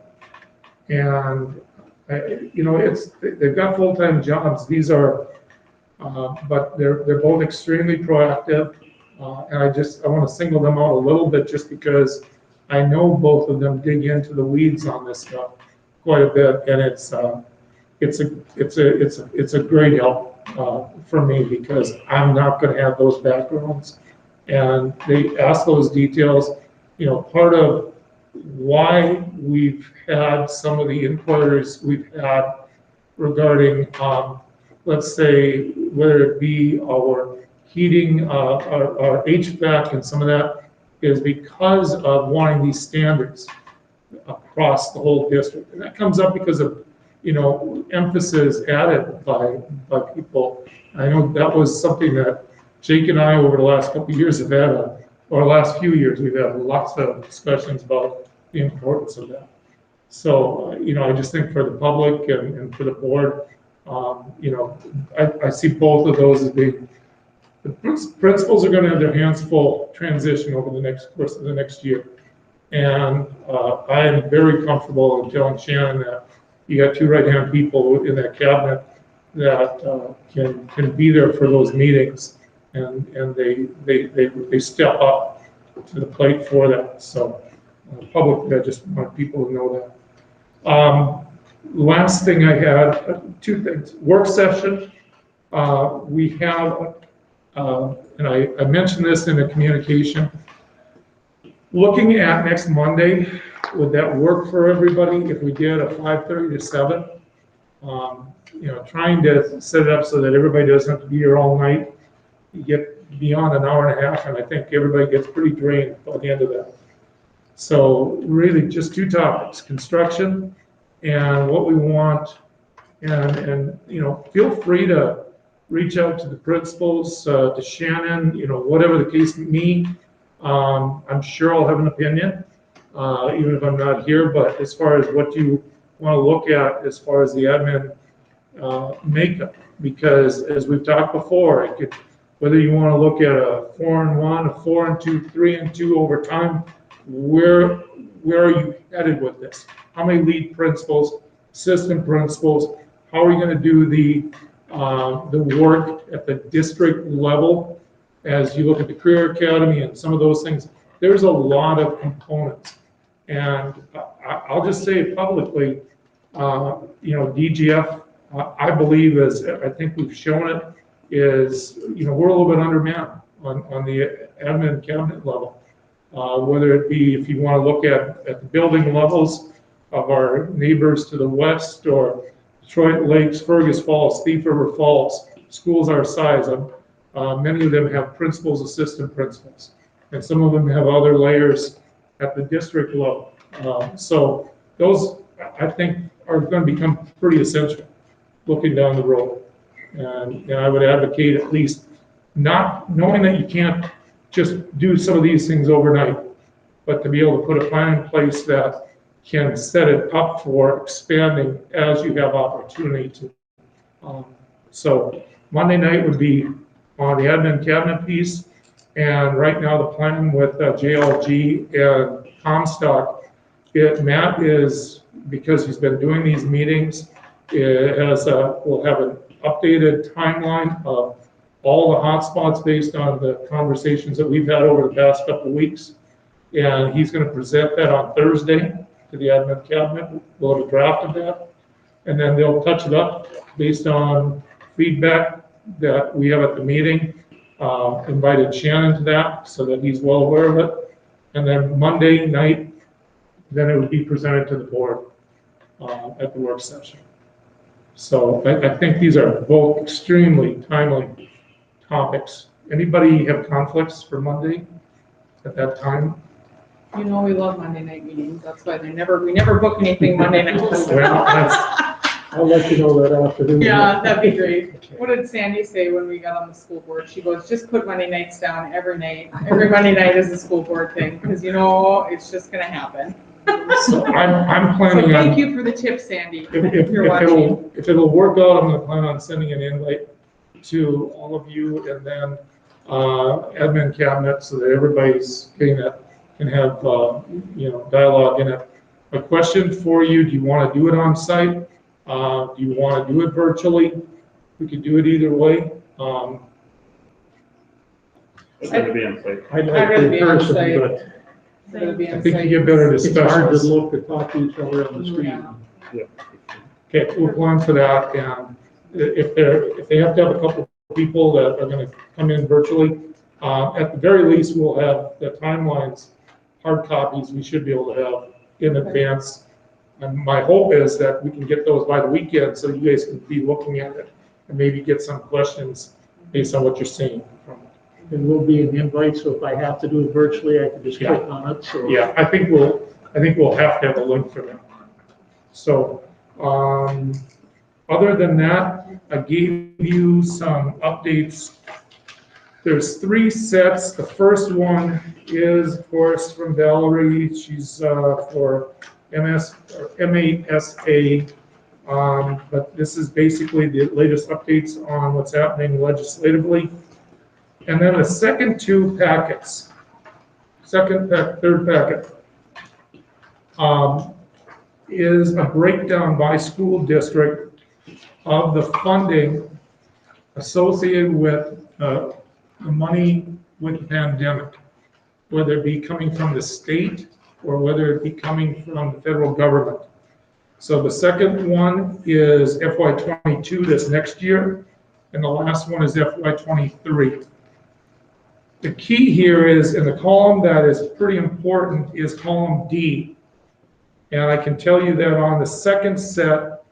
And, they've got full-time jobs. These are, but they're both extremely proactive. And I want to single them out a little bit just because I know both of them dig into the weeds on this stuff quite a bit. And it's a great help for me because I'm not going to have those backgrounds. And they ask those details. Part of why we've had some of the inquiries we've had regarding, let's say, whether it be our heating, our HVAC and some of that, is because of wanting these standards across the whole district. And that comes up because of, emphasis added by people. I know that was something that Jake and I over the last couple of years have had, or last few years, we've had lots of discussions about the importance of that. So, I just think for the public and for the board, I see both of those as being, the principals are going to have their hands full transition over the course of the next year. And I am very comfortable in telling Shannon that you got two right-hand people in that cabinet that can be there for those meetings, and they step up to the plate for that. So publicly, I just want people to know that. Last thing I had, two things. Work session. We have, and I mentioned this in the communication, looking at next Monday, would that work for everybody if we did a 5:30 to 7? Trying to set it up so that everybody doesn't have to be here all night. You get beyond an hour and a half, and I think everybody gets pretty drained by the end of that. So really just two topics, construction and what we want. And feel free to reach out to the principals, to Shannon, whatever the case may be. I'm sure I'll have an opinion, even if I'm not here, but as far as what you want to look at as far as the admin makeup, because as we've talked before, whether you want to look at a 4-1, a 4-2, 3-2 over time, where are you headed with this? How many lead principals, assistant principals? How are you going to do the work at the district level as you look at the career academy and some of those things? There's a lot of components, and I'll just say it publicly. DGF, I believe, as I think we've shown it, is we're a little bit undermanned on the admin cabinet level. Whether it be if you want to look at the building levels of our neighbors to the west, or Detroit Lakes, Fergus Falls, Thief River Falls, schools our size. Many of them have principals, assistant principals, and some of them have other layers at the district level. So those, I think, are going to become pretty essential looking down the road. And I would advocate at least not knowing that you can't just do some of these things overnight, but to be able to put a plan in place that can set it up for expanding as you have opportunity to. So Monday night would be on the admin cabinet piece. And right now, the plan with JLG and Comstock, Matt is, because he's been doing these meetings, we'll have an updated timeline of all the hotspots based on the conversations that we've had over the past couple of weeks. And he's going to present that on Thursday to the admin cabinet. We'll have a draft of that. And then they'll touch it up based on feedback that we have at the meeting. Invited Shannon to that so that he's well aware of it. And then Monday night, then it would be presented to the board at the work session. So I think these are both extremely timely topics. Anybody have conflicts for Monday at that time? You know, we love Monday night meetings. That's why we never book anything Monday night. Well, I'll let you know that afternoon. Yeah, that'd be great. What did Sandy say when we got on the school board? She goes, just put Monday nights down every night. Every Monday night is a school board thing, because you know, it's just gonna happen. So I'm So planning on. thank you for the tip, Sandy, If if you're watching. it'll work out, I'm gonna plan on sending an invite to all of you and then admin cabinet so that everybody's getting that, can have, dialogue in it. A question for you, do you want to do it on site? Do you want to do it virtually? We could do it either way. It's gonna be in place. I'd I'd like rather to be in on person, site. but It'll be I on think site. you get better it's hard to discussions. look to talk to each other on the street. Yeah. Okay, we'll plan for that, and if they have to have a couple of people that are gonna come in virtually, at the very least, we'll have the timelines, hard copies, we should be able to have in advance. And my hope is that we can get those by the weekend, so you guys can be looking at it and maybe get some questions based on what you're seeing from it. It will be an invite, so if I have to do it virtually, I can just click on it, so. Yeah, I think we'll have to have a link for that. So, other than that, I gave you some updates. There's 3 sets. The first one is, of course, from Valerie. She's for MASA. But this is basically the latest updates on what's happening legislatively. And then the second 2 packets, third packet, is a breakdown by school district of the funding associated with the money with the pandemic, whether it be coming from the state or whether it be coming from the federal government. So the second one is FY22, this next year, and the last one is FY23. The key here is, in the column that is pretty important, is column D. And I can tell you that on the second set,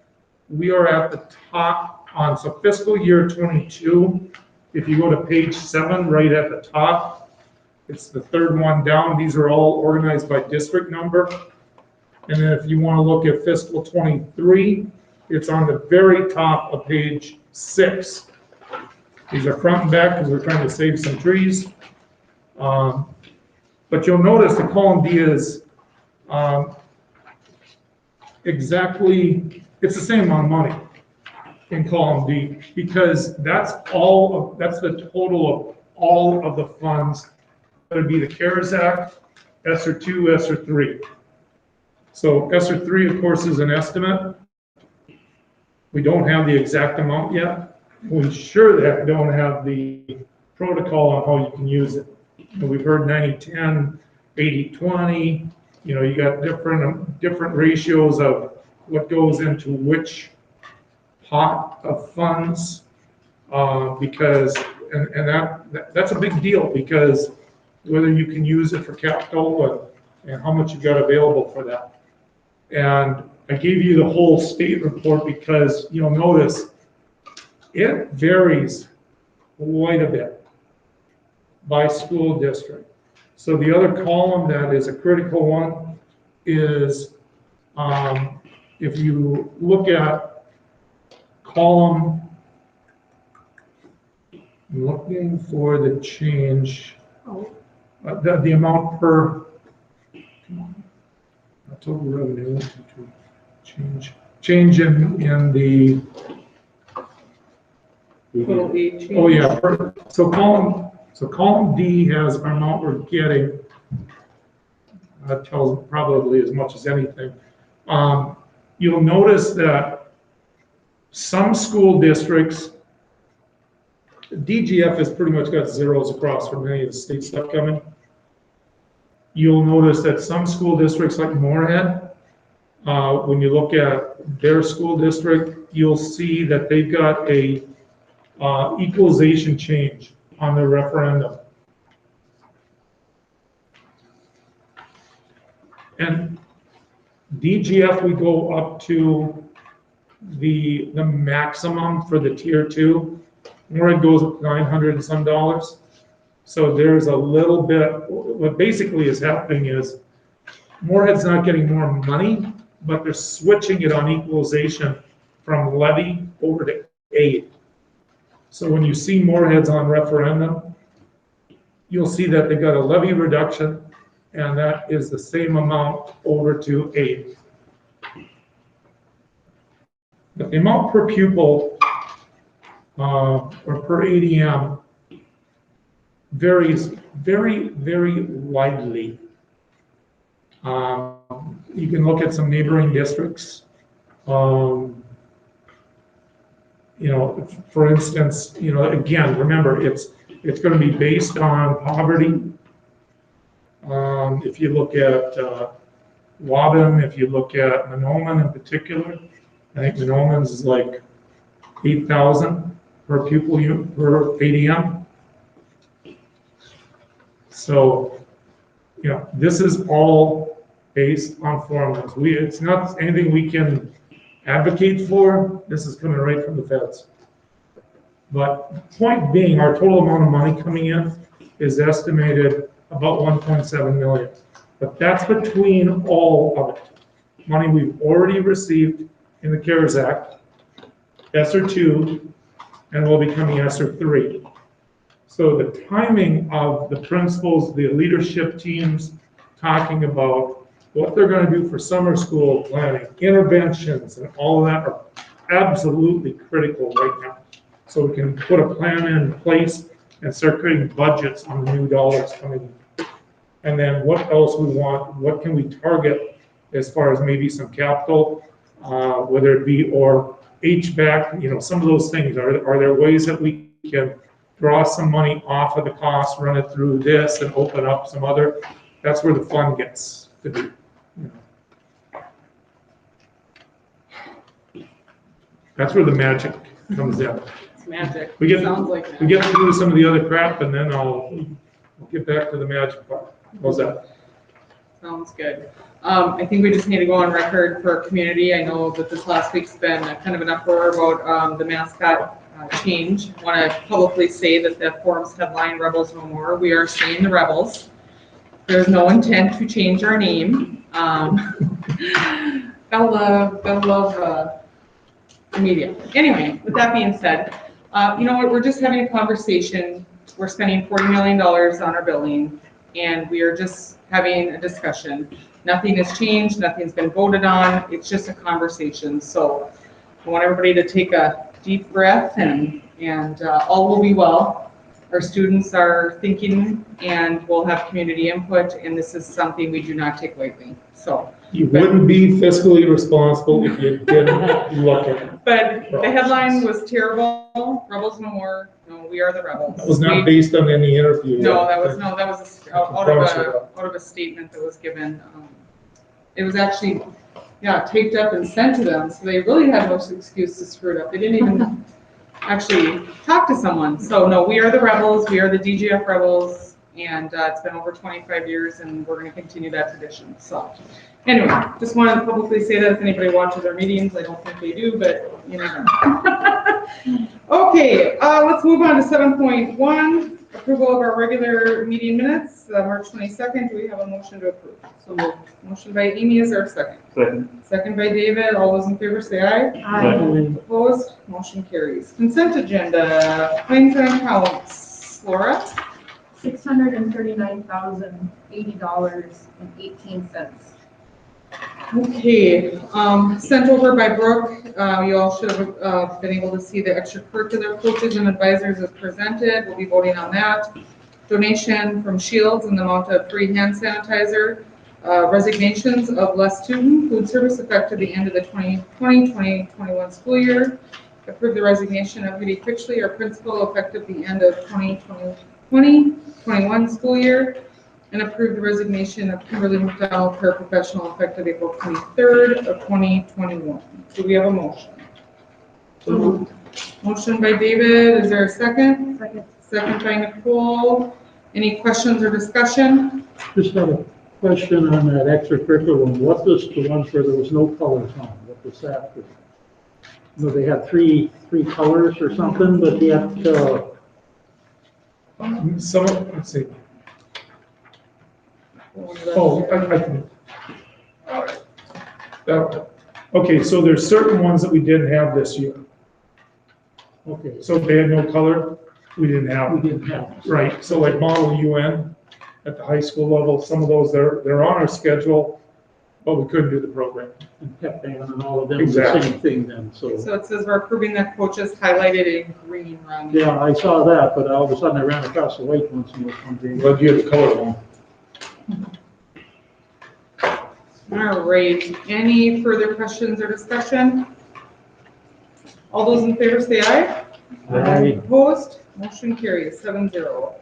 we are at the top on, so fiscal year 22, if you go to page 7, right at the top, it's the third one down. These are all organized by district number. And then if you want to look at fiscal 23, it's on the very top of page 6. These are front and back because we're trying to save some trees. But you'll notice the column D is exactly, it's the same amount of money in column D, because that's the total of all of the funds. That would be the CARES Act, ESSER 2, ESSER 3. So ESSER 3, of course, is an estimate. We don't have the exact amount yet. We sure that don't have the protocol on how you can use it. And we've heard 90-10, 80-20. You got different ratios of what goes into which pot of funds, because that's a big deal, because whether you can use it for capital and how much you got available for that. And I gave you the whole state report because you'll notice it varies quite a bit by school district. So the other column that is a critical one is, if you look at column, I'm looking for the change, the amount per, total revenue, change in the, Total E change. oh yeah, so column So column D has our amount we're getting. That tells probably as much as anything. You'll notice that some school districts, DGF has pretty much got zeros across from any of the state stuff coming. You'll notice that some school districts like Moorhead, when you look at their school district, you'll see that they've got a equalization change on their referendum. And DGF, we go up to the maximum for the tier 2, where it goes up 900 and some dollars. So there's a little bit, what basically is happening is Moorhead's not getting more money, but they're switching it on equalization from levy over to aid. So when you see Moorhead's on referendum, you'll see that they've got a levy reduction, and that is the same amount over to aid. But the amount per pupil or per ADM varies very, very widely. You can look at some neighboring districts. You know, for instance, you know, again, remember, it's going to be based on poverty. If you look at Waban, if you look at Manoman in particular, I think Manoman's is like 8,000 per pupil per ADM. So, you know, this is all based on formulas. It's not anything we can advocate for. This is coming right from the feds. But point being, our total amount of money coming in is estimated about 1.7 million. But that's between all of it. Money we've already received in the CARES Act, ESSER 2, and will be coming ESSER 3. So the timing of the principals, the leadership teams talking about what they're going to do for summer school planning, interventions, and all of that are absolutely critical right now. So we can put a plan in place and start creating budgets on the new dollars coming in. And then what else we want, what can we target as far as maybe some capital, whether it be or HVAC, you know, some of those things. Are there ways that we can draw some money off of the cost, run it through this and open up some other? That's where the fun gets to be. You know. That's where the magic comes in. It's magic. Sounds like magic. We get through some of the other crap, and then I'll get back to the magic part. How's that? Sounds good. I think we just need to go on record for our community. I know that this last week's been kind of an uproar about the mascot change. I want to publicly say that the forum's headline, Rebels No More. We are staying the Rebels. There's no intent to change our name. Gotta love the media. Anyway, with that being said, you know what? We're just having a conversation. We're spending $40 million on our building, and we are just having a discussion. Nothing has changed. Nothing's been voted on. It's just a conversation. So I want everybody to take a deep breath, and all will be well. Our students are thinking, and we'll have community input, and this is something we do not take lightly. So you wouldn't be fiscally responsible if you didn't look at it. But the headline was terrible. Rebels No More. No, we are the rebels. That was not based on any interview. No, that was out of a statement that was given. It was actually, taped up and sent to them, so they really had no excuse to screw it up. They didn't even actually talk to someone. So no, we are the rebels. We are the DGF rebels, and it's been over 25 years, and we're going to continue that tradition. So anyway, just wanted to publicly say that if anybody watches our meetings, I don't think they do, but you never know. Okay, let's move on to 7.1. Approval of our regular meeting minutes, March 22nd. Do we have a motion to approve? So moved. Motion by Amy, is there a second? Second. Second by David. All those in favor say aye. Aye. Opposed? Motion carries. Consent agenda, claims and accounts. Laura? $639,080.18. Okay, sent over by Brooke. You all should have been able to see the extracurricular coaches and advisors as presented. We'll be voting on that. donation from Shields in the amount of free hand sanitizer, resignations of Les Tooten, food service effective the end of the 2020-2021 school year. Approve the resignation of Judy Fitchley, our principal, effective the end of 2020-21 school year. And approve the resignation of Kimberly McDonald, paraprofessional, effective April 23rd of 2021. Do we have a motion? Motion by David, is there a second? Second by Nicole. Any questions or discussion? Just have a question on that extracurricular one. What was the ones where there was no colors on? What was that? You know, they had three colors or something, but yet, Some, let's see. Oh, I can. All right. Okay, so there's certain ones that we didn't have this year. okay, So they had no color, we didn't have. we didn't have. Right, so like Model UN at the high school level, some of those, they're on our schedule, but we couldn't do the program. And Pep Band and all of them, the Exactly. same thing then, so. So it says we're approving the coaches highlighted in green, Ronnie. Yeah, I saw that, but all of a sudden I ran across the white ones and was wondering. But you have the color one. All right, any further questions or discussion? All those in favor say aye. Aye. Opposed? Motion carries 7-0.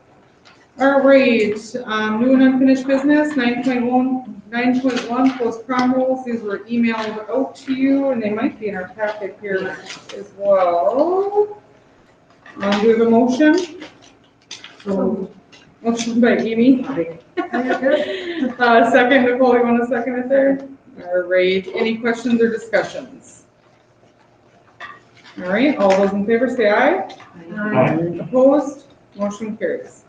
All right, new and unfinished business, 9.1, post prom rules. These were emailed out to you, and they might be in our packet here as well. Do we have a motion? Motion by Amy. Second, Nicole, you want to second it there? All right, any questions or discussions? All right, all those in favor say aye. Aye. Opposed? Motion carries.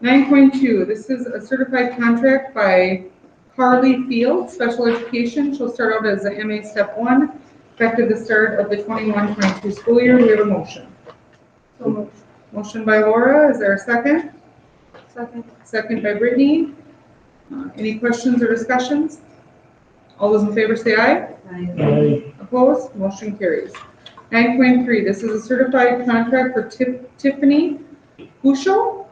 9.2, this is a certified contract by Carly Field, Special Education. She'll start out as a MA Step 1, effective the start of the 21-22 school year. We have a motion. Motion by Laura, is there a second? Second by Brittany. Any questions or discussions? All those in favor say aye. Aye. Opposed? Motion carries. 9.3, this is a certified contract for Tiffany Hushel.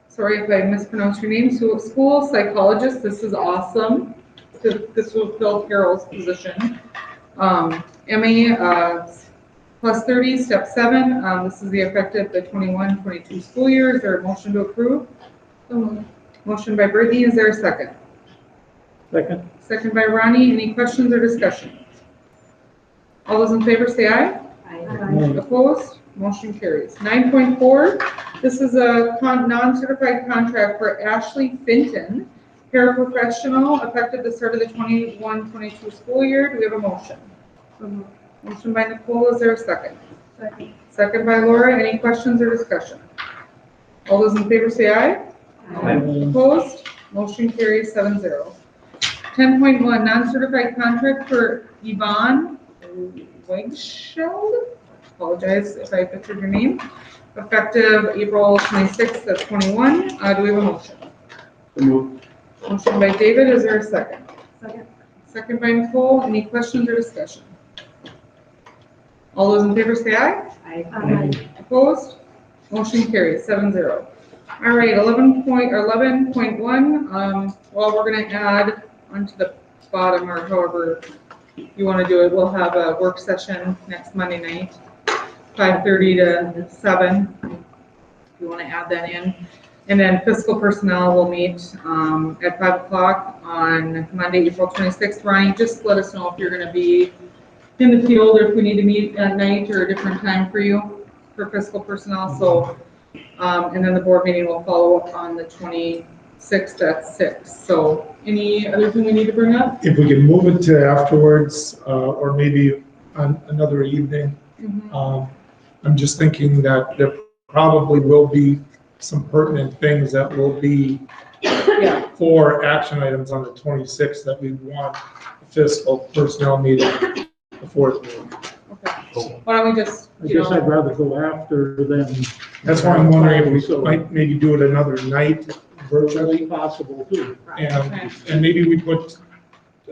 Sorry if I mispronounced your name. School psychologist. This is awesome. This will fill Carol's position. MA plus 30, step 7. This is the effective the 21-22 school year. Is there a motion to approve? Motion by Brittany. Is there a second? Second. Second by Ronnie. Any questions or discussion? All those in favor say aye. Aye. Opposed? Motion carries. 9.4, this is a non-certified contract for Ashley Finton, paraprofessional, effective the start of the 21-22 school year. Do we have a motion? Motion by Nicole, is there a second? Second by Laura. Any questions or discussion? All those in favor say aye. Opposed? Motion carries 7-0. 10.1, non-certified contract for Yvonne Weigscheld. Apologize if I butchered your name. Effective April 26th of 21. Do we have a motion? Motion by David. Is there a second? Second by Nicole. Any questions or discussion? All those in favor say aye. Opposed? Motion carries 7-0. All right, 11.1. Well, we're going to add onto the bottom, or however you want to do it. We'll have a work session next Monday night, 5:30 to 7. If you want to add that in. And then fiscal personnel will meet at 5 o'clock on Monday, April 26th. Ronnie, just let us know if you're going to be in the field or if we need to meet at night or a different time for you for fiscal personnel. So, and then the board meeting will follow up on the 26th at 6. So any other thing we need to bring up? If we can move it to afterwards, or maybe on another evening. I'm just thinking that there probably will be some pertinent things that will be for action items on the 26th that we want a fiscal personnel meeting before the meeting. Okay. Why don't we just, I guess I'd rather go after than. That's why I'm wondering if we So- might maybe do it another night virtually, Possible too. and maybe we put,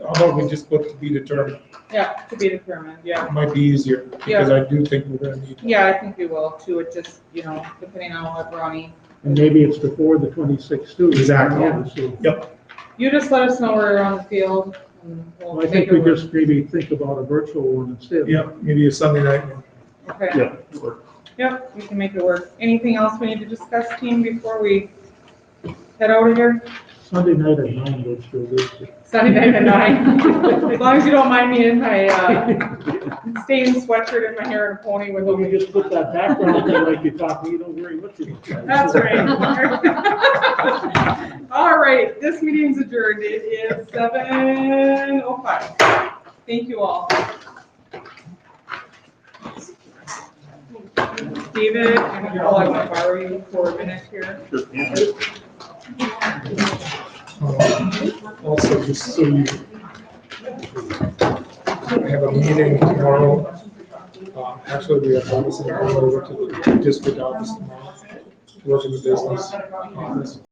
how about we just put to be determined? yeah, to be determined, yeah. It might be easier, because I do think we're gonna need. Yeah, I think we will too. It just, depending on what Ronnie And maybe it's before the 26th too. Exactly. So, You just let us know where you're on the field. And we'll I make think it we work. just maybe think about a virtual one instead. Yeah, maybe a Sunday night one. Okay, Yeah, it works. yep, we can make it work. Anything else we need to discuss, team, before we head out of here? Sunday night at 9 looks real good. Sunday night at 9. As long as you don't mind me in my stained sweatshirt and my hair in a pony with Well, we a. just put that background there like you're talking, you don't worry what you look like. That's right. All right, this meeting's adjourned. It is 7:05. Thank you all. David, and Nicole, I want to borrow you for a minute here. Sure can. Also, just so you have a meeting tomorrow. Actually, we have office and over to the district office tomorrow, working the business office.